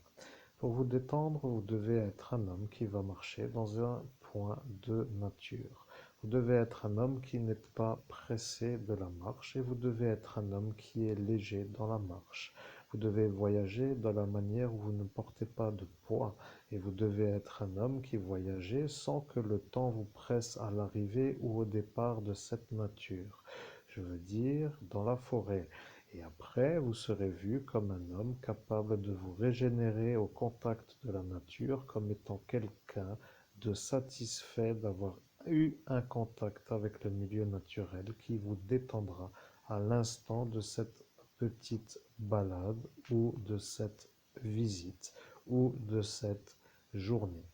Pour vous détendre, vous devez être un homme qui va marcher dans un point de nature. Vous devez être un homme qui n'est pas pressé de la marche et vous devez être un homme qui est léger dans la marche. Vous devez voyager de la manière où vous ne portez pas de poids et vous devez être un homme qui voyage sans que le temps vous presse à l'arrivée ou au départ de cette nature. Je veux dire, dans la forêt. Et après, vous serez vu comme un homme capable de vous régénérer au contact de la nature comme étant quelqu'un de satisfait d'avoir eu un contact avec le milieu naturel qui vous détendra à l'instant de cette petite balade ou de cette visite ou de cette journée.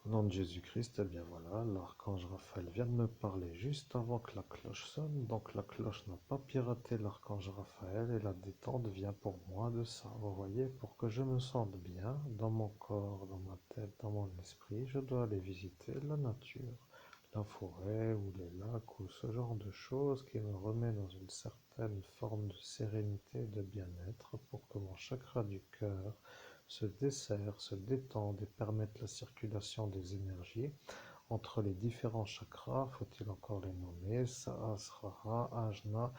Au nom de Jésus-Christ, eh bien voilà, l'archange Raphaël vient de me parler juste avant que la cloche sonne, donc la cloche n'a pas piraté l'archange Raphaël et la détente vient pour moi de ça. Vous voyez, pour que je me sente bien dans mon corps, dans ma tête, dans mon esprit, je dois aller visiter la nature, la forêt ou les lacs ou ce genre de choses qui me remet dans une certaine forme de sérénité, de bien-être pour que mon chakra du cœur se desserre, se détende et permette la circulation des énergies entre les différents chakras, faut-il encore les nommer, Sahasrara, Ajna,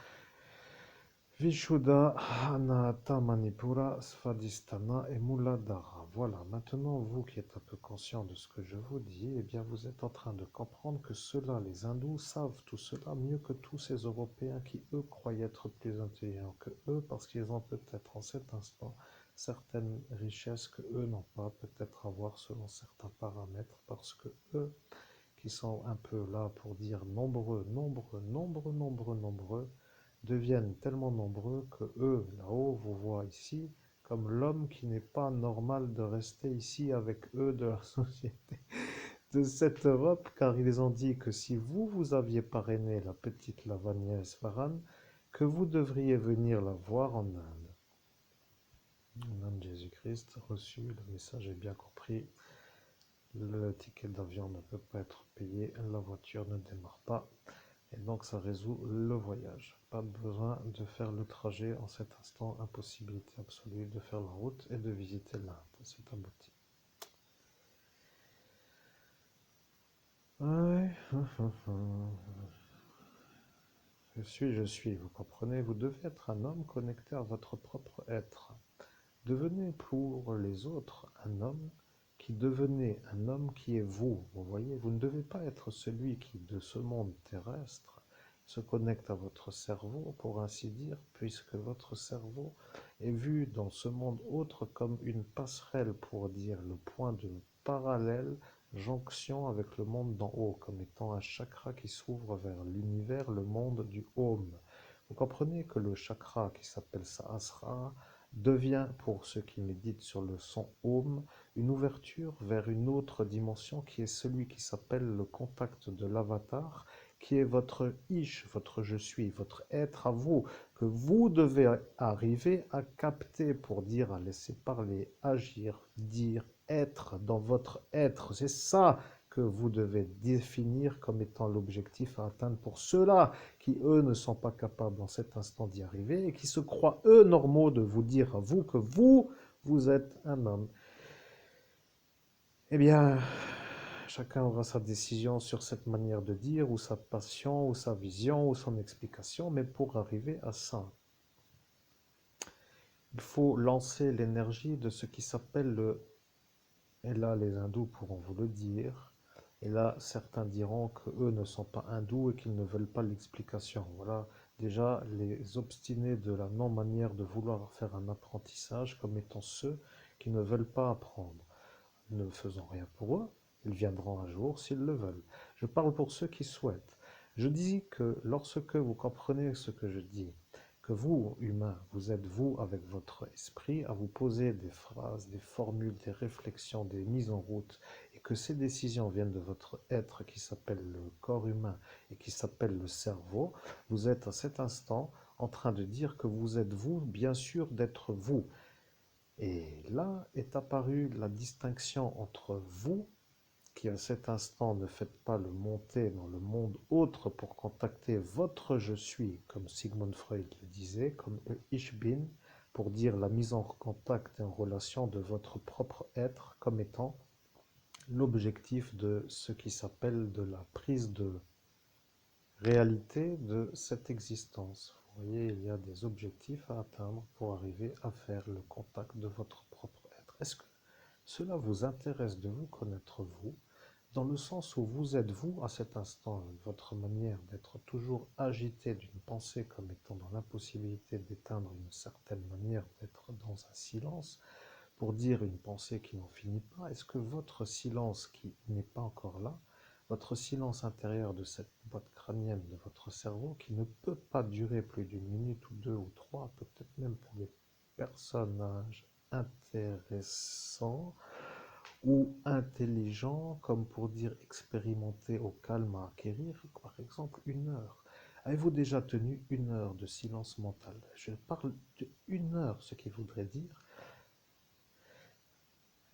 Vishuddha, Anahata, Manipura, Svadhisthana et Muladhara. Voilà, maintenant vous qui êtes un peu conscient de ce que je vous dis, eh bien vous êtes en train de comprendre que ceux-là, les hindous, savent tout cela mieux que tous ces Européens qui, eux, croient être plus intelligents que eux parce qu'ils ont peut-être en cet instant certaines richesses que eux n'ont pas, peut-être avoir selon certains paramètres parce que eux, qui sont un peu là pour dire nombreux, nombreux, nombreux, nombreux, nombreux, deviennent tellement nombreux que eux, là-haut, vous voient ici comme l'homme qui n'est pas normal de rester ici avec eux de la société de cette Europe, car ils ont dit que si vous, vous aviez parrainé la petite Lavanya Esfahan, que vous devriez venir la voir en Inde. Au nom de Jésus-Christ, reçu, le message est bien compris. Le ticket d'avion ne peut pas être payé, la voiture ne démarre pas. Et donc ça résout le voyage. Pas besoin de faire le trajet en cet instant, impossibilité absolue de faire la route et de visiter l'Inde. C'est abouti. Ouais. Je suis, vous comprenez? Vous devez être un homme connecté à votre propre être. Devenez pour les autres un homme qui devenez un homme qui est vous. Vous voyez, vous ne devez pas être celui qui, de ce monde terrestre, se connecte à votre cerveau, pour ainsi dire, puisque votre cerveau est vu dans ce monde autre comme une passerelle, pour dire le point de parallèle, jonction avec le monde d'en haut, comme étant un chakra qui s'ouvre vers l'univers, le monde du Om. Vous comprenez que le chakra qui s'appelle Sahasrara devient, pour ceux qui méditent sur le son Om, une ouverture vers une autre dimension qui est celui qui s'appelle le contact de l'avatar, qui est votre Ish, votre je suis, votre être à vous, que vous devez arriver à capter pour dire, à laisser parler, agir, dire, être dans votre être. C'est ça que vous devez définir comme étant l'objectif à atteindre pour ceux-là qui, eux, ne sont pas capables en cet instant d'y arriver et qui se croient, eux, normaux de vous dire à vous que vous êtes un homme. Eh bien, chacun aura sa décision sur cette manière de dire, ou sa passion, ou sa vision, ou son explication, mais pour arriver à ça, il faut lancer l'énergie de ce qui s'appelle le... Et là, les hindous pourront vous le dire. Et là, certains diront qu'eux ne sont pas hindous et qu'ils ne veulent pas l'explication. Voilà, déjà, les obstinés de la non-manière de vouloir faire un apprentissage comme étant ceux qui ne veulent pas apprendre. Ne faisons rien pour eux, ils viendront un jour s'ils le veulent. Je parle pour ceux qui souhaitent. Je dis que lorsque vous comprenez ce que je dis, que vous, humains, vous êtes vous avec votre esprit à vous poser des phrases, des formules, des réflexions, des mises en route, et que ces décisions viennent de votre être qui s'appelle le corps humain et qui s'appelle le cerveau, vous êtes à cet instant en train de dire que vous êtes vous, bien sûr d'être vous. Et là est apparue la distinction entre vous, qui à cet instant ne faites pas le monter dans le monde autre pour contacter votre je suis, comme Sigmund Freud le disait, comme Ich bin, pour dire la mise en contact et en relation de votre propre être comme étant l'objectif de ce qui s'appelle de la prise de réalité de cette existence. Vous voyez, il y a des objectifs à atteindre pour arriver à faire le contact de votre propre être. Est-ce que cela vous intéresse de vous connaître vous, dans le sens où vous êtes vous à cet instant, votre manière d'être toujours agité d'une pensée comme étant dans l'impossibilité d'éteindre une certaine manière d'être dans un silence, pour dire une pensée qui n'en finit pas, est-ce que votre silence qui n'est pas encore là, votre silence intérieur de cette boîte crânienne de votre cerveau, qui ne peut pas durer plus d'une minute ou deux ou trois, peut-être même pour des personnages intéressants ou intelligents, comme pour dire expérimenter au calme à acquérir, par exemple 1 heure. Avez-vous déjà tenu 1 heure de silence mental? Je parle de 1 heure, ce qui voudrait dire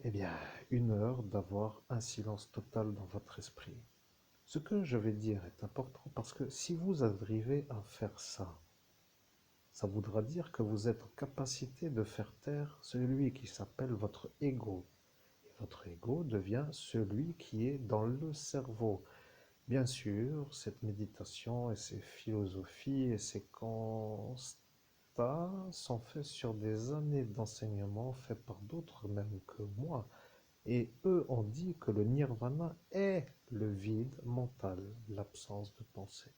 eh bien, 1 heure d'avoir un silence total dans votre esprit. Ce que je vais dire est important parce que si vous arrivez à faire ça, ça voudra dire que vous êtes en capacité de faire taire celui qui s'appelle votre ego. Et votre ego devient celui qui est dans le cerveau. Bien sûr, cette méditation et ces philosophies et ces constats sont faits sur des années d'enseignement faits par d'autres même que moi. Et eux ont dit que le nirvana est le vide mental, l'absence de pensée.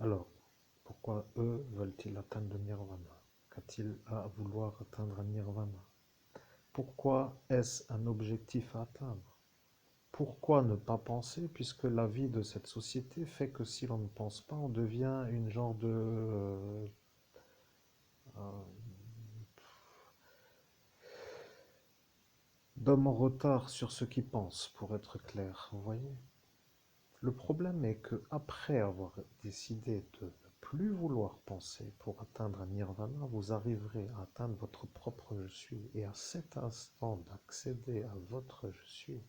Alors, pourquoi eux veulent-ils atteindre le nirvana? Qu'a-t-il à vouloir atteindre un nirvana? Pourquoi est-ce un objectif à atteindre? Pourquoi ne pas penser, puisque la vie de cette société fait que si l'on ne pense pas, on devient une genre de euh, d'homme en retard sur ce qu'il pense, pour être clair, vous voyez? Le problème est que après avoir décidé de ne plus vouloir penser pour atteindre un nirvana, vous arriverez à atteindre votre propre je suis. Et à cet instant d'accéder à votre je suis,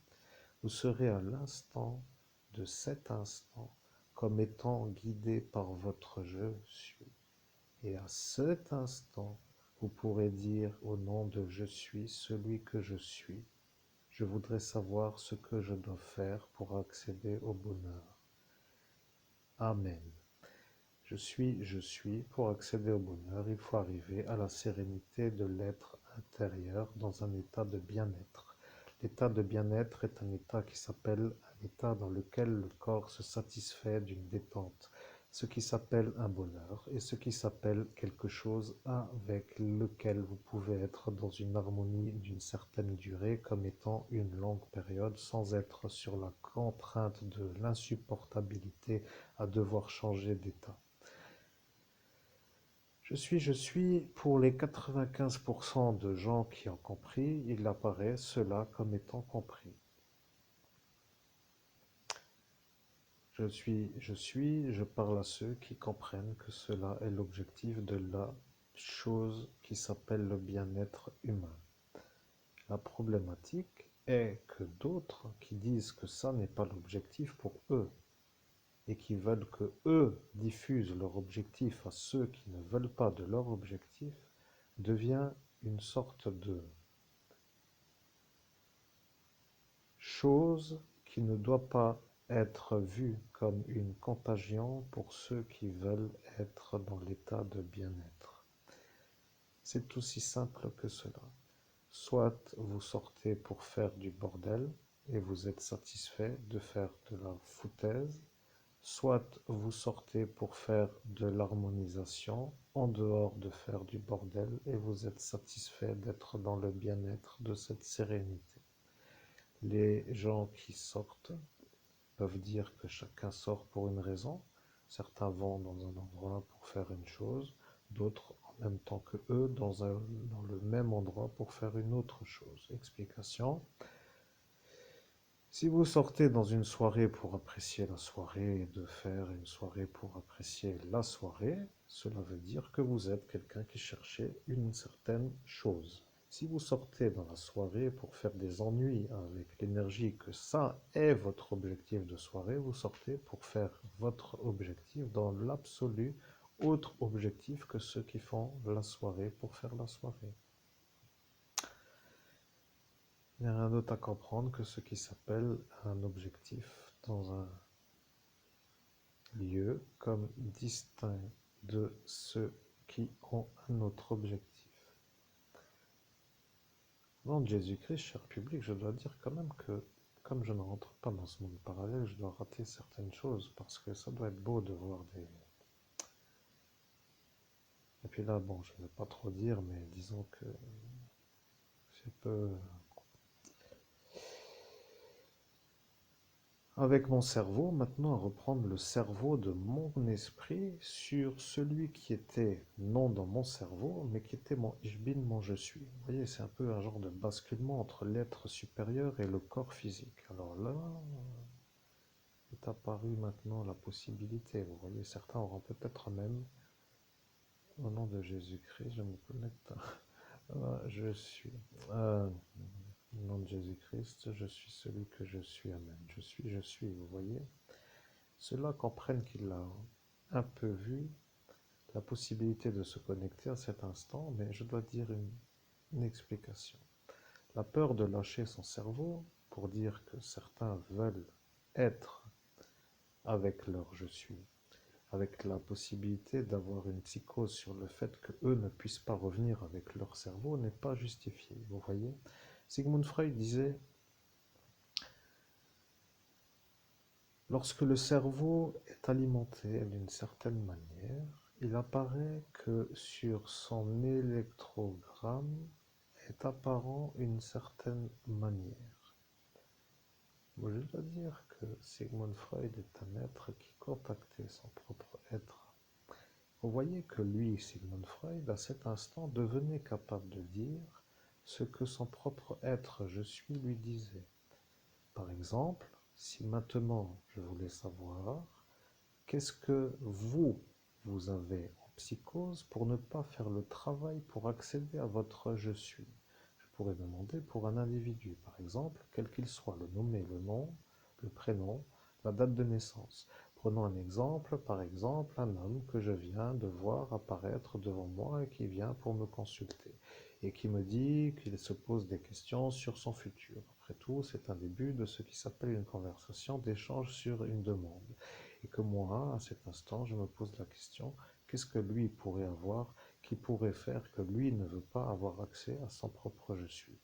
vous serez à l'instant de cet instant comme étant guidé par votre je suis. Et à cet instant, vous pourrez dire au nom de je suis celui que je suis Je voudrais savoir ce que je dois faire pour accéder au bonheur. Amen. Je suis. Pour accéder au bonheur, il faut arriver à la sérénité de l'être intérieur dans un état de bien-être. L'état de bien-être est un état qui s'appelle un état dans lequel le corps se satisfait d'une détente, ce qui s'appelle un bonheur et ce qui s'appelle quelque chose avec lequel vous pouvez être dans une harmonie d'une certaine durée comme étant une longue période sans être sur la contrainte de l'insupportabilité à devoir changer d'état. Je suis, pour les 95% de gens qui ont compris, il apparaît cela comme étant compris. Je parle à ceux qui comprennent que cela est l'objectif de la chose qui s'appelle le bien-être humain. La problématique est que d'autres qui disent que ça n'est pas l'objectif pour eux et qui veulent que eux diffusent leur objectif à ceux qui ne veulent pas de leur objectif devient une sorte de chose qui ne doit pas être vue comme une contagion pour ceux qui veulent être dans l'état de bien-être. C'est aussi simple que cela. Soit vous sortez pour faire du bordel et vous êtes satisfait de faire de la foutaise, soit vous sortez pour faire de l'harmonisation en dehors de faire du bordel et vous êtes satisfait d'être dans le bien-être de cette sérénité. Les gens qui sortent peuvent dire que chacun sort pour une raison. Certains vont dans un endroit pour faire une chose, d'autres en même temps que eux dans le même endroit pour faire une autre chose. Explication. Si vous sortez dans une soirée pour apprécier la soirée et de faire une soirée pour apprécier la soirée, cela veut dire que vous êtes quelqu'un qui cherchait une certaine chose. Si vous sortez dans la soirée pour faire des ennuis avec l'énergie que ça est votre objectif de soirée, vous sortez pour faire votre objectif dans l'absolu autre objectif que ceux qui font la soirée pour faire la soirée. Il n'y a rien d'autre à comprendre que ce qui s'appelle un objectif dans un lieu comme distinct de ceux qui ont un autre objectif. Au nom de Jésus-Christ, cher public, je dois dire quand même que comme je ne rentre pas dans ce monde parallèle, je dois rater certaines choses parce que ça doit être beau de voir des... Et puis là, bon, je ne vais pas trop dire, mais disons que c'est peu... Avec mon cerveau, maintenant à reprendre le cerveau de mon esprit sur celui qui était non dans mon cerveau, mais qui était mon Ich bin, mon je suis. Vous voyez, c'est un peu un genre de basculement entre l'être supérieur et le corps physique. Alors là, est apparue maintenant la possibilité. Vous voyez, certains auront peut-être même, au nom de Jésus-Christ, je me connecte. Je suis. Au nom de Jésus-Christ, je suis celui que je suis. Amen. Je suis, vous voyez. Ceux-là comprennent qu'il a un peu vu la possibilité de se connecter à cet instant, mais je dois dire une explication. La peur de lâcher son cerveau pour dire que certains veulent être avec leur je suis, avec la possibilité d'avoir une psychose sur le fait qu'eux ne puissent pas revenir avec leur cerveau n'est pas justifiée. Vous voyez, Sigmund Freud disait lorsque le cerveau est alimenté d'une certaine manière, il apparaît que sur son électrogramme est apparent une certaine manière. Je dois dire que Sigmund Freud est un être qui contactait son propre être. Vous voyez que lui, Sigmund Freud, à cet instant, devenait capable de dire ce que son propre être je suis lui disait. Par exemple, si maintenant je voulais savoir qu'est-ce que vous avez en psychose pour ne pas faire le travail pour accéder à votre je suis. Je pourrais demander pour un individu, par exemple, quel qu'il soit, le nommer, le nom, le prénom, la date de naissance. Prenons un exemple, par exemple, un homme que je viens de voir apparaître devant moi et qui vient pour me consulter. et qui me dit qu'il se pose des questions sur son futur. Après tout, c'est un début de ce qui s'appelle une conversation d'échange sur une demande. Et que moi, à cet instant, je me pose la question, qu'est-ce que lui pourrait avoir, qui pourrait faire que lui ne veut pas avoir accès à son propre je suis?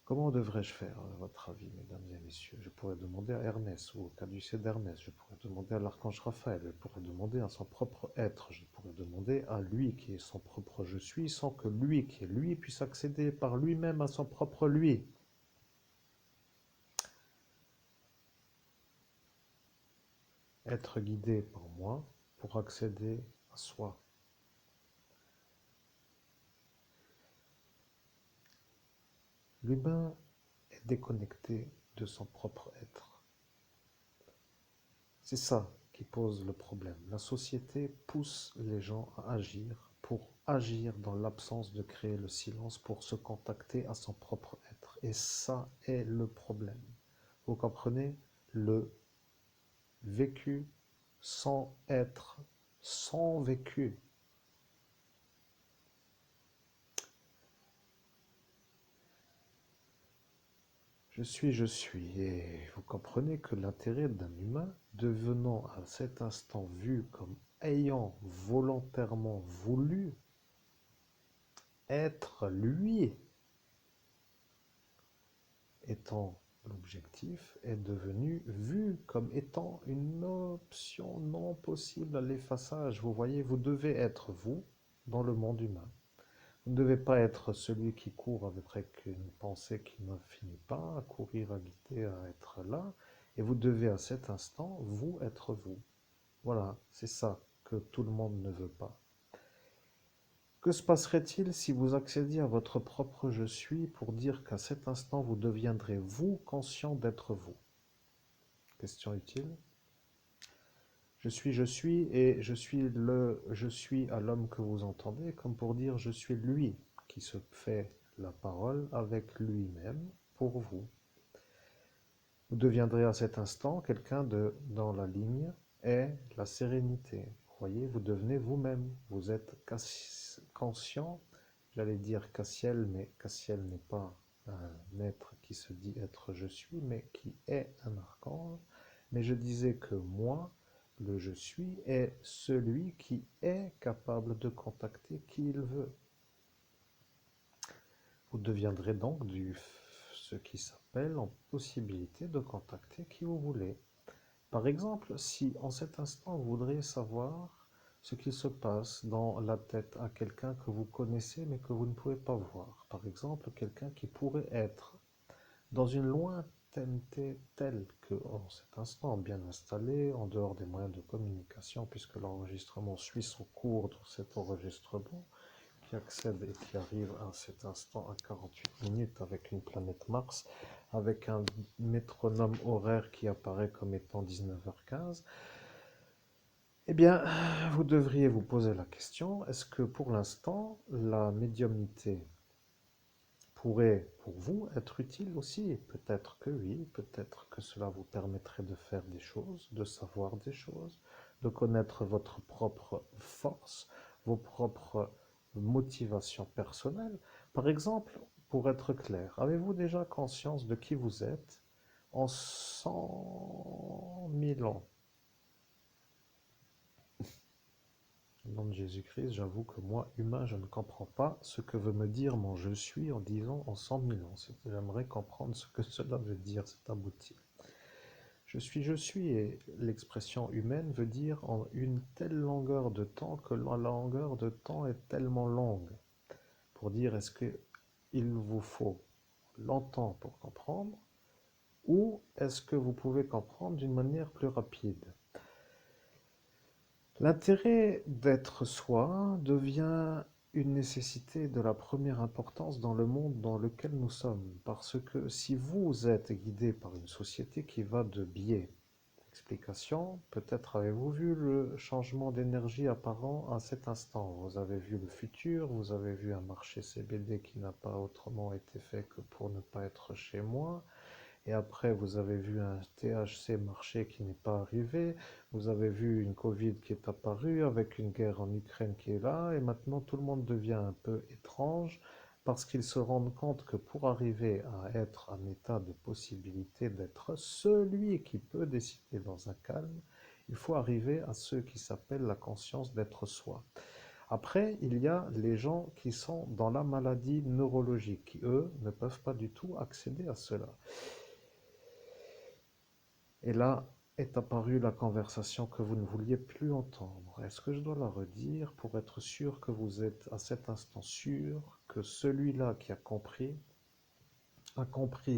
Comment devrais-je faire, à votre avis, mesdames et messieurs? Je pourrais demander à Hermès ou au caducée d'Hermès, je pourrais demander à l'archange Raphaël, je pourrais demander à son propre être, je pourrais demander à lui qui est son propre je suis, sans que lui qui est lui puisse accéder par lui-même à son propre lui. Être guidé par moi pour accéder à soi. L'humain est déconnecté de son propre être. C'est ça qui pose le problème. La société pousse les gens à agir pour agir dans l'absence de créer le silence pour se contacter à son propre être. Et ça est le problème. Vous comprenez? Le vécu sans être, sans vécu. Je suis. Et vous comprenez que l'intérêt d'un humain, devenant à cet instant vu comme ayant volontairement voulu être lui, étant l'objectif, est devenu vu comme étant une option non possible à l'effaçage. Vous voyez, vous devez être vous dans le monde humain. Vous ne devez pas être celui qui court avec une pensée qui ne finit pas, à courir, à guider, à être là. Et vous devez à cet instant, vous, être vous. Voilà, c'est ça que tout le monde ne veut pas. Que se passerait-il si vous accédiez à votre propre je suis pour dire qu'à cet instant vous deviendrez vous conscient d'être vous? Question utile. Je suis et je suis le je suis à l'homme que vous entendez, comme pour dire je suis lui qui se fait la parole avec lui-même pour vous. Vous deviendrez à cet instant quelqu'un de dans la ligne est la sérénité. Vous voyez, vous devenez vous-même. Vous êtes conscient, j'allais dire Cassiel, mais Cassiel n'est pas un être qui se dit être je suis, mais qui est un archange. Mais je disais que moi, le je suis, est celui qui est capable de contacter qui il veut. Vous deviendrez donc ce qui s'appelle en possibilité de contacter qui vous voulez. Par exemple, si en cet instant vous voudriez savoir ce qu'il se passe dans la tête à quelqu'un que vous connaissez mais que vous ne pouvez pas voir, par exemple quelqu'un qui pourrait être dans une lointainneté telle que en cet instant bien installé, en dehors des moyens de communication, puisque l'enregistrement suit son cours dans cet enregistrement, qui accède et qui arrive à cet instant à 48 minutes avec une planète Mars, avec un métronome horaire qui apparaît comme étant 19h15, eh bien, vous devriez vous poser la question, est-ce que pour l'instant, la médiumnité pourrait pour vous être utile aussi? Peut-être que oui, peut-être que cela vous permettrait de faire des choses, de savoir des choses, de connaître votre propre force, vos propres motivations personnelles. Par exemple, pour être clair, avez-vous déjà conscience de qui vous êtes en 100 000 ans? Au nom de Jésus-Christ, j'avoue que moi, humain, je ne comprends pas ce que veut me dire mon je suis en disant en 100 000 ans. J'aimerais comprendre ce que cela veut dire, c'est abouti. Je suis, et l'expression humaine veut dire en une telle longueur de temps que la longueur de temps est tellement longue. Pour dire est-ce qu'il vous faut longtemps pour comprendre ou est-ce que vous pouvez comprendre d'une manière plus rapide? L'intérêt d'être soi devient une nécessité de la première importance dans le monde dans lequel nous sommes. Parce que si vous êtes guidé par une société qui va de biais, explication, peut-être avez-vous vu le changement d'énergie apparent à cet instant. Vous avez vu le futur, vous avez vu un marché CBD qui n'a pas autrement été fait que pour ne pas être chez moi. et après vous avez vu un THC marché qui n'est pas arrivé, vous avez vu une Covid qui est apparue avec une guerre en Ukraine qui est là, et maintenant tout le monde devient un peu étrange parce qu'ils se rendent compte que pour arriver à être en état de possibilité d'être celui qui peut décider dans un calme, il faut arriver à ce qui s'appelle la conscience d'être soi. Après, il y a les gens qui sont dans la maladie neurologique, qui eux ne peuvent pas du tout accéder à cela. Et là est apparue la conversation que vous ne vouliez plus entendre. Est-ce que je dois la redire pour être sûr que vous êtes à cet instant sûr que celui-là qui a compris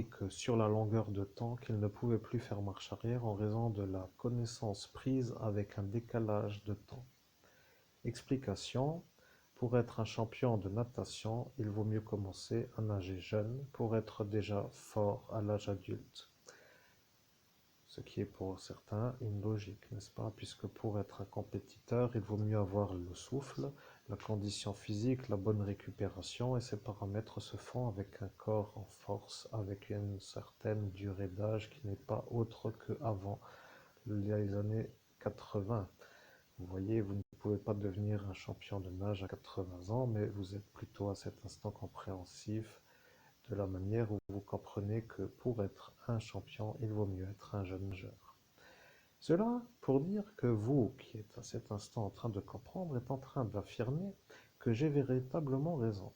que sur la longueur de temps qu'il ne pouvait plus faire marche arrière en raison de la connaissance prise avec un décalage de temps. Explication: pour être un champion de natation, il vaut mieux commencer à nager jeune pour être déjà fort à l'âge adulte. Ce qui est pour certains une logique, n'est-ce pas? Puisque pour être un compétiteur, il vaut mieux avoir le souffle, la condition physique, la bonne récupération, et ces paramètres se font avec un corps en force, avec une certaine durée d'âge qui n'est pas autre qu'avant les années 80. Vous voyez, vous ne pouvez pas devenir un champion de nage à 80 ans, mais vous êtes plutôt à cet instant compréhensif de la manière où vous comprenez que pour être un champion, il vaut mieux être un jeune nageur. Cela pour dire que vous, qui êtes à cet instant en train de comprendre, êtes en train d'affirmer que j'ai véritablement raison.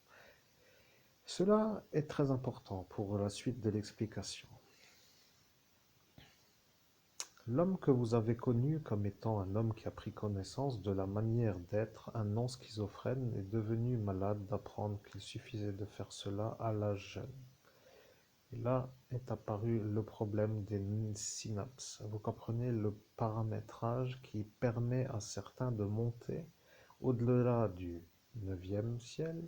Cela est très important pour la suite de l'explication. L'homme que vous avez connu comme étant un homme qui a pris connaissance de la manière d'être un non-schizophrène est devenu malade d'apprendre qu'il suffisait de faire cela à l'âge jeune. Et là est apparu le problème des synapses. Vous comprenez le paramétrage qui permet à certains de monter au-delà du 9e ciel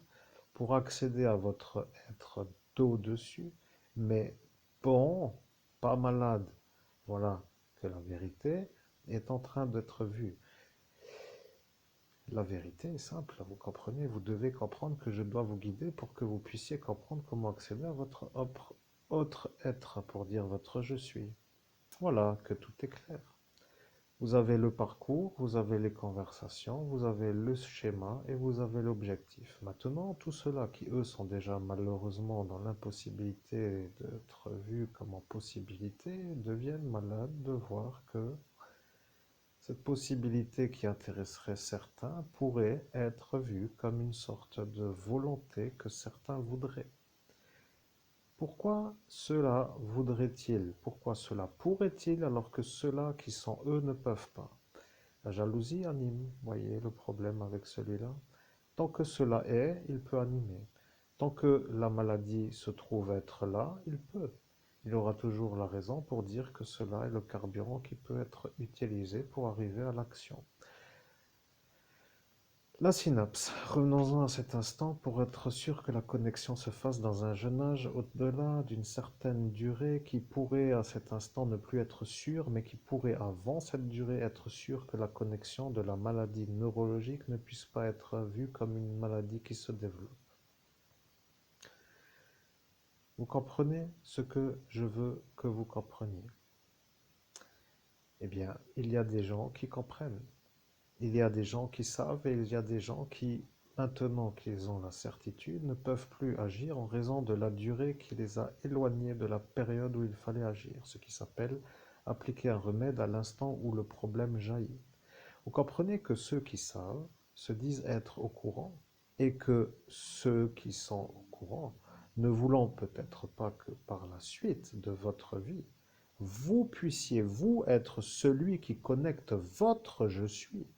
pour accéder à votre être d'au-dessus, mais bon, pas malade. Voilà que la vérité est en train d'être vue. La vérité est simple, vous comprenez, vous devez comprendre que je dois vous guider pour que vous puissiez comprendre comment accéder à votre autre être, pour dire votre je suis. Voilà, que tout est clair. Vous avez le parcours, vous avez les conversations, vous avez le schéma et vous avez l'objectif. Maintenant, tous ceux-là qui, eux, sont déjà malheureusement dans l'impossibilité d'être vus comme en possibilité, deviennent malades de voir que cette possibilité qui intéresserait certains pourrait être vue comme une sorte de volonté que certains voudraient. Pourquoi cela voudrait-il? Pourquoi cela pourrait-il alors que ceux-là qui sont eux ne peuvent pas? La jalousie anime, voyez le problème avec celui-là. Tant que cela est, il peut animer. Tant que la maladie se trouve être là, il peut. Il aura toujours la raison pour dire que cela est le carburant qui peut être utilisé pour arriver à l'action. La synapse. Revenons-en à cet instant pour être sûr que la connexion se fasse dans un jeune âge au-delà d'une certaine durée qui pourrait à cet instant ne plus être sûre, mais qui pourrait avant cette durée être sûre que la connexion de la maladie neurologique ne puisse pas être vue comme une maladie qui se développe. Vous comprenez ce que je veux que vous compreniez? Eh bien, il y a des gens qui comprennent. Il y a des gens qui savent et il y a des gens qui, maintenant qu'ils ont la certitude, ne peuvent plus agir en raison de la durée qui les a éloignés de la période où il fallait agir, ce qui s'appelle appliquer un remède à l'instant où le problème jaillit. Vous comprenez que ceux qui savent se disent être au courant et que ceux qui sont au courant, ne voulant peut-être pas que par la suite de votre vie, vous puissiez, vous, être celui qui connecte votre je suis,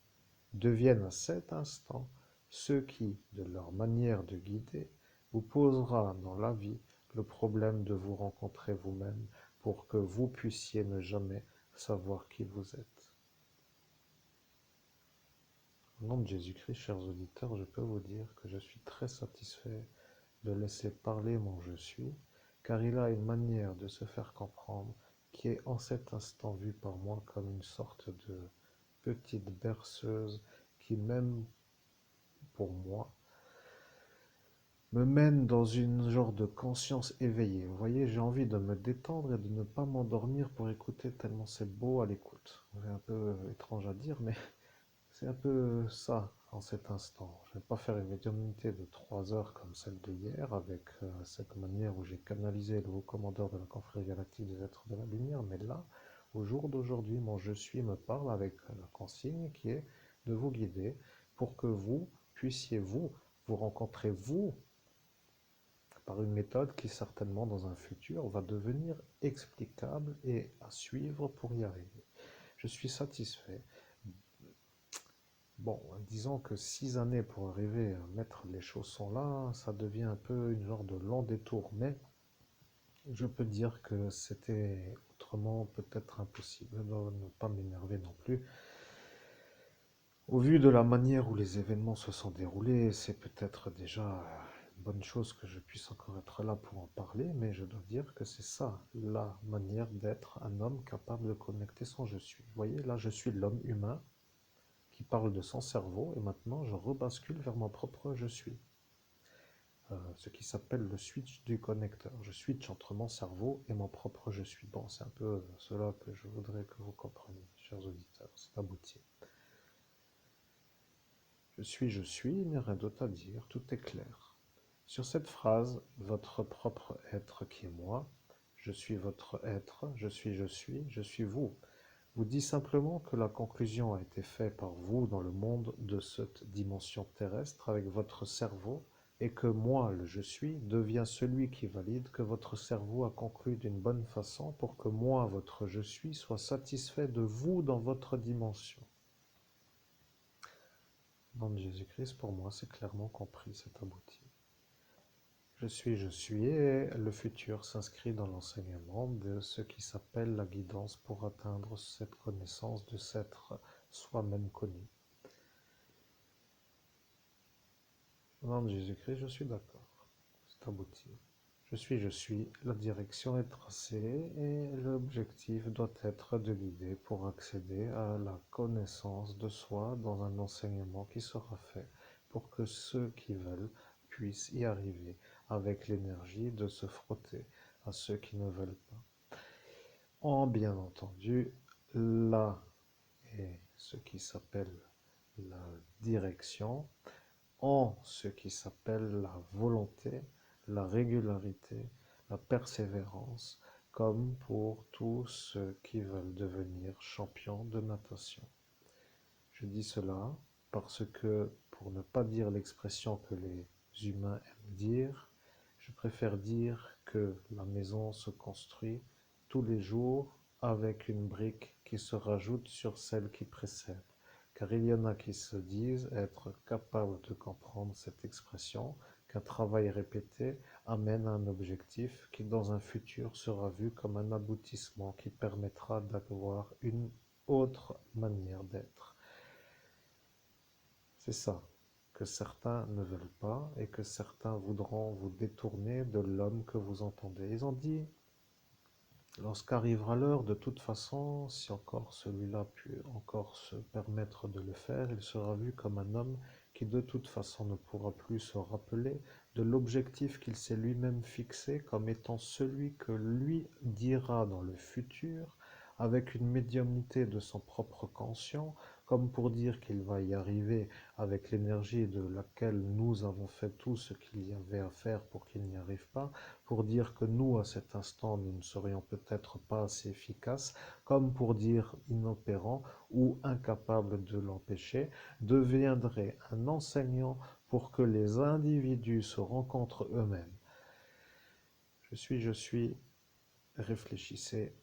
deviennent à cet instant ceux qui, de leur manière de guider, vous posera dans la vie le problème de vous rencontrer vous-même pour que vous puissiez ne jamais savoir qui vous êtes. Au nom de Jésus-Christ, chers auditeurs, je peux vous dire que je suis très satisfait de laisser parler mon je suis, car il a une manière de se faire comprendre qui est en cet instant vue par moi comme une sorte de petite berceuse qui, même pour moi, me mène dans une genre de conscience éveillée. Vous voyez, j'ai envie de me détendre et de ne pas m'endormir pour écouter tellement c'est beau à l'écoute. C'est un peu étrange à dire, mais c'est un peu ça en cet instant. Je ne vais pas faire une médiumnité de 3 heures comme celle de hier avec cette manière où j'ai canalisé le haut commandeur de la confrérie galactique des êtres de la lumière, mais là, au jour d'aujourd'hui, mon je suis me parle avec la consigne qui est de vous guider pour que vous puissiez vous rencontrer vous par une méthode qui certainement dans un futur va devenir explicable et à suivre pour y arriver. Je suis satisfait. Bon, disons que 6 années pour arriver à mettre les chaussons là, ça devient un peu une genre de long détour, mais je peux dire que c'était autrement peut-être impossible. Ne pas m'énerver non plus. Au vu de la manière où les événements se sont déroulés, c'est peut-être déjà une bonne chose que je puisse encore être là pour en parler, mais je dois dire que c'est ça, la manière d'être un homme capable de connecter son je suis. Vous voyez, là je suis l'homme humain qui parle de son cerveau, et maintenant je rebascule vers mon propre je suis. Ce qui s'appelle le switch du connecteur. Je switch entre mon cerveau et mon propre je suis. Bon, c'est un peu cela que je voudrais que vous compreniez, chers auditeurs. C'est abouti. Je suis, il n'y a rien d'autre à dire, tout est clair. Sur cette phrase, votre propre être qui est moi, je suis votre être, je suis vous, vous dit simplement que la conclusion a été faite par vous dans le monde de cette dimension terrestre avec votre cerveau et que moi, le je suis, devient celui qui valide que votre cerveau a conclu d'une bonne façon pour que moi, votre je suis, soit satisfait de vous dans votre dimension. Dans Jésus-Christ, pour moi, c'est clairement compris, c'est abouti. Je suis, et le futur s'inscrit dans l'enseignement de ce qui s'appelle la guidance pour atteindre cette connaissance de s'être soi-même connu. Au nom de Jésus-Christ, je suis d'accord. C'est abouti. Je suis, la direction est tracée et l'objectif doit être de guider pour accéder à la connaissance de soi dans un enseignement qui sera fait pour que ceux qui veulent puissent y arriver avec l'énergie de se frotter à ceux qui ne veulent pas. En bien entendu, là est ce qui s'appelle la direction, en ce qui s'appelle la volonté, la régularité, la persévérance, comme pour tous ceux qui veulent devenir champions de natation. Je dis cela parce que, pour ne pas dire l'expression que les humains aiment dire, je préfère dire que la maison se construit tous les jours avec une brique qui se rajoute sur celle qui précède. Car il y en a qui se disent être capables de comprendre cette expression, qu'un travail répété amène à un objectif qui dans un futur sera vu comme un aboutissement qui permettra d'avoir une autre manière d'être. C'est ça que certains ne veulent pas et que certains voudront vous détourner de l'homme que vous entendez. Ils ont dit, lorsqu'arrivera l'heure, de toute façon, si encore celui-là peut encore se permettre de le faire, il sera vu comme un homme qui de toute façon ne pourra plus se rappeler de l'objectif qu'il s'est lui-même fixé comme étant celui que lui dira dans le futur avec une médiumnité de son propre conscient, comme pour dire qu'il va y arriver avec l'énergie de laquelle nous avons fait tout ce qu'il y avait à faire pour qu'il n'y arrive pas, pour dire que nous, à cet instant, nous ne serions peut-être pas assez efficaces, comme pour dire inopérants ou incapables de l'empêcher, deviendrait un enseignant pour que les individus se rencontrent eux-mêmes. Je suis, réfléchissez,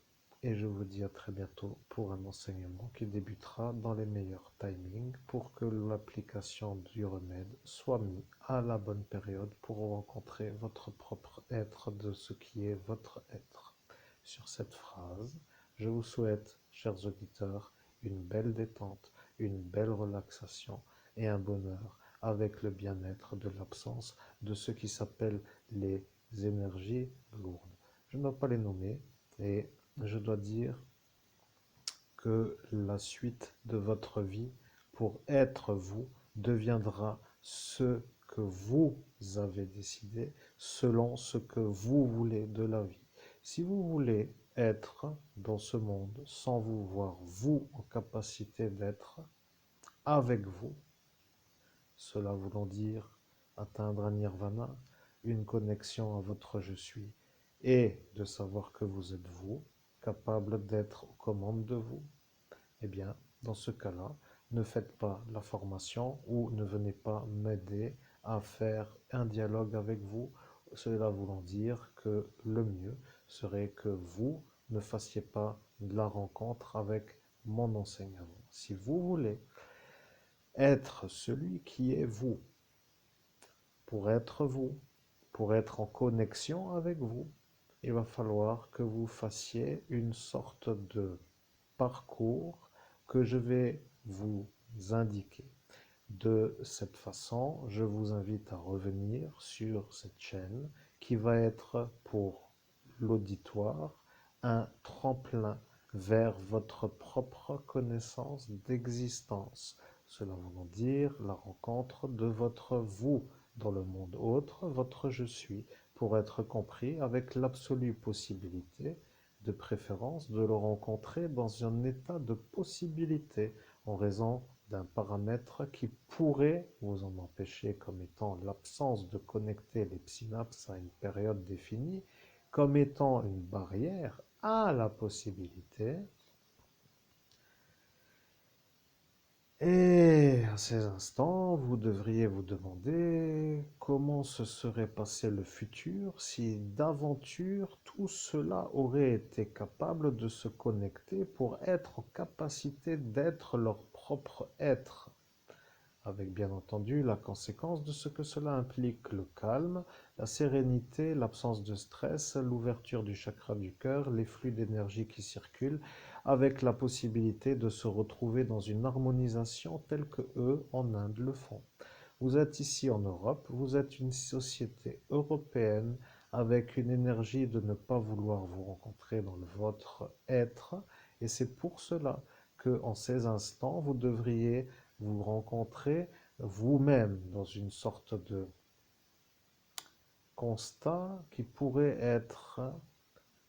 et je vous dis à très bientôt pour un enseignement qui débutera dans les meilleurs timings pour que l'application du remède soit mise à la bonne période pour rencontrer votre propre être de ce qui est votre être. Sur cette phrase, je vous souhaite, chers auditeurs, une belle détente, une belle relaxation et un bonheur avec le bien-être de l'absence de ce qui s'appelle les énergies lourdes. Je ne dois pas les nommer et je dois dire que la suite de votre vie pour être vous deviendra ce que vous avez décidé, selon ce que vous voulez de la vie. Si vous voulez être dans ce monde sans vous voir vous en capacité d'être avec vous, cela voulant dire atteindre un nirvana, une connexion à votre je suis, et de savoir que vous êtes vous, capable d'être aux commandes de vous, eh bien, dans ce cas-là, ne faites pas la formation ou ne venez pas m'aider à faire un dialogue avec vous. Cela voulant dire que le mieux serait que vous ne fassiez pas de la rencontre avec mon enseignement. Si vous voulez être celui qui est vous, vous, pour être en connexion avec vous, il va falloir que vous fassiez une sorte de parcours que je vais vous indiquer. De cette façon, je vous invite à revenir sur cette chaîne qui va être pour l'auditoire un tremplin vers votre propre connaissance d'existence. Cela voulant dire la rencontre de votre vous dans le monde autre, votre je suis, pour être compris avec l'absolue possibilité, de préférence, de le rencontrer dans un état de possibilité en raison d'un paramètre qui pourrait vous en empêcher comme étant l'absence de connecter les synapses à une période définie, comme étant une barrière à la possibilité. Et à ces instants, vous devriez vous demander comment se serait passé le futur si d'aventure tout cela aurait été capable de se connecter pour être en capacité d'être leur propre être, avec bien entendu la conséquence de ce que cela implique: le calme, la sérénité, l'absence de stress, l'ouverture du chakra du cœur, les flux d'énergie qui circulent, avec la possibilité de se retrouver dans une harmonisation telle que eux en Inde le font. Vous êtes ici en Europe, vous êtes une société européenne avec une énergie de ne pas vouloir vous rencontrer dans votre être, et c'est pour cela que en ces instants, vous devriez vous rencontrer vous-même dans une sorte de constat qui pourrait être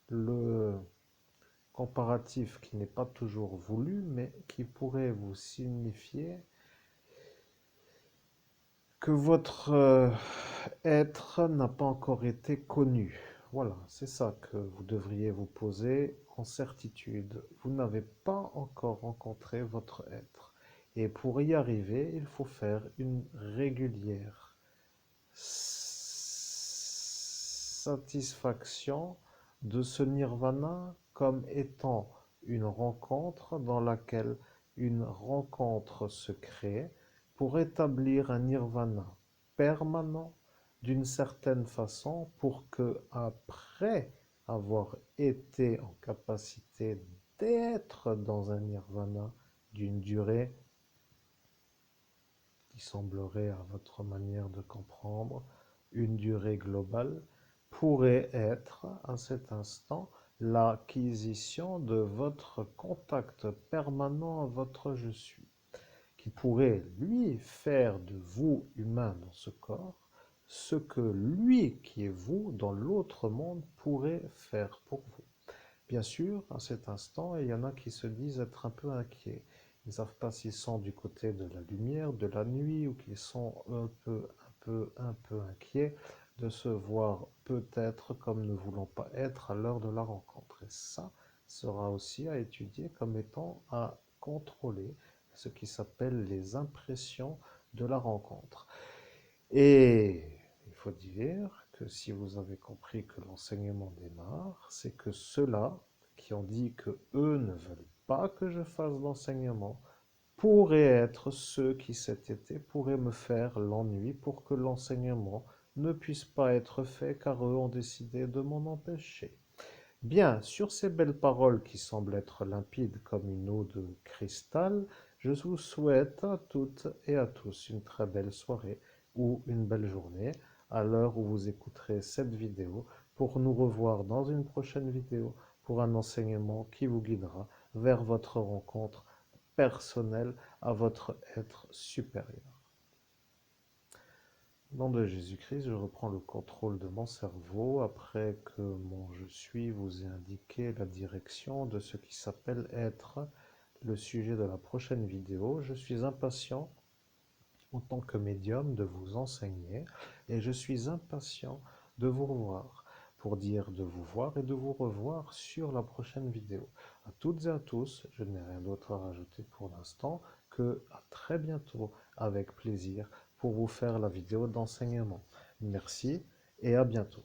le comparatif qui n'est pas toujours voulu, mais qui pourrait vous signifier que votre être n'a pas encore été connu. Voilà, c'est ça que vous devriez vous poser en certitude. Vous n'avez pas encore rencontré votre être. Et pour y arriver, il faut faire une régulière satisfaction de ce nirvana comme étant une rencontre dans laquelle une rencontre se crée pour établir un nirvana permanent d'une certaine façon pour que, après avoir été en capacité d'être dans un nirvana d'une durée qui semblerait, à votre manière de comprendre, une durée globale, pourrait être à cet instant l'acquisition de votre contact permanent à votre je suis, qui pourrait lui faire de vous humain dans ce corps ce que lui qui est vous dans l'autre monde pourrait faire pour vous. Bien sûr, à cet instant, il y en a qui se disent être un peu inquiets. Ils ne savent pas s'ils sont du côté de la lumière, de la nuit, ou qu'ils sont un peu inquiets de se voir peut-être comme ne voulant pas être à l'heure de la rencontre. Et ça sera aussi à étudier comme étant à contrôler, ce qui s'appelle les impressions de la rencontre. Et il faut dire que si vous avez compris que l'enseignement démarre, c'est que ceux-là qui ont dit que eux ne veulent pas que je fasse d'enseignement pourraient être ceux qui cet été pourraient me faire l'ennui pour que l'enseignement ne puisse pas être fait car eux ont décidé de m'en empêcher. Bien, sur ces belles paroles qui semblent être limpides comme une eau de cristal, je vous souhaite à toutes et à tous une très belle soirée ou une belle journée à l'heure où vous écouterez cette vidéo, pour nous revoir dans une prochaine vidéo pour un enseignement qui vous guidera vers votre rencontre personnelle à votre être supérieur. Nom de Jésus-Christ, je reprends le contrôle de mon cerveau après que mon je suis vous ait indiqué la direction de ce qui s'appelle être le sujet de la prochaine vidéo. Je suis impatient en tant que médium de vous enseigner et je suis impatient de vous revoir pour dire de vous voir et de vous revoir sur la prochaine vidéo. À toutes et à tous, je n'ai rien d'autre à rajouter pour l'instant que à très bientôt avec plaisir pour vous faire la vidéo d'enseignement. Merci et à bientôt.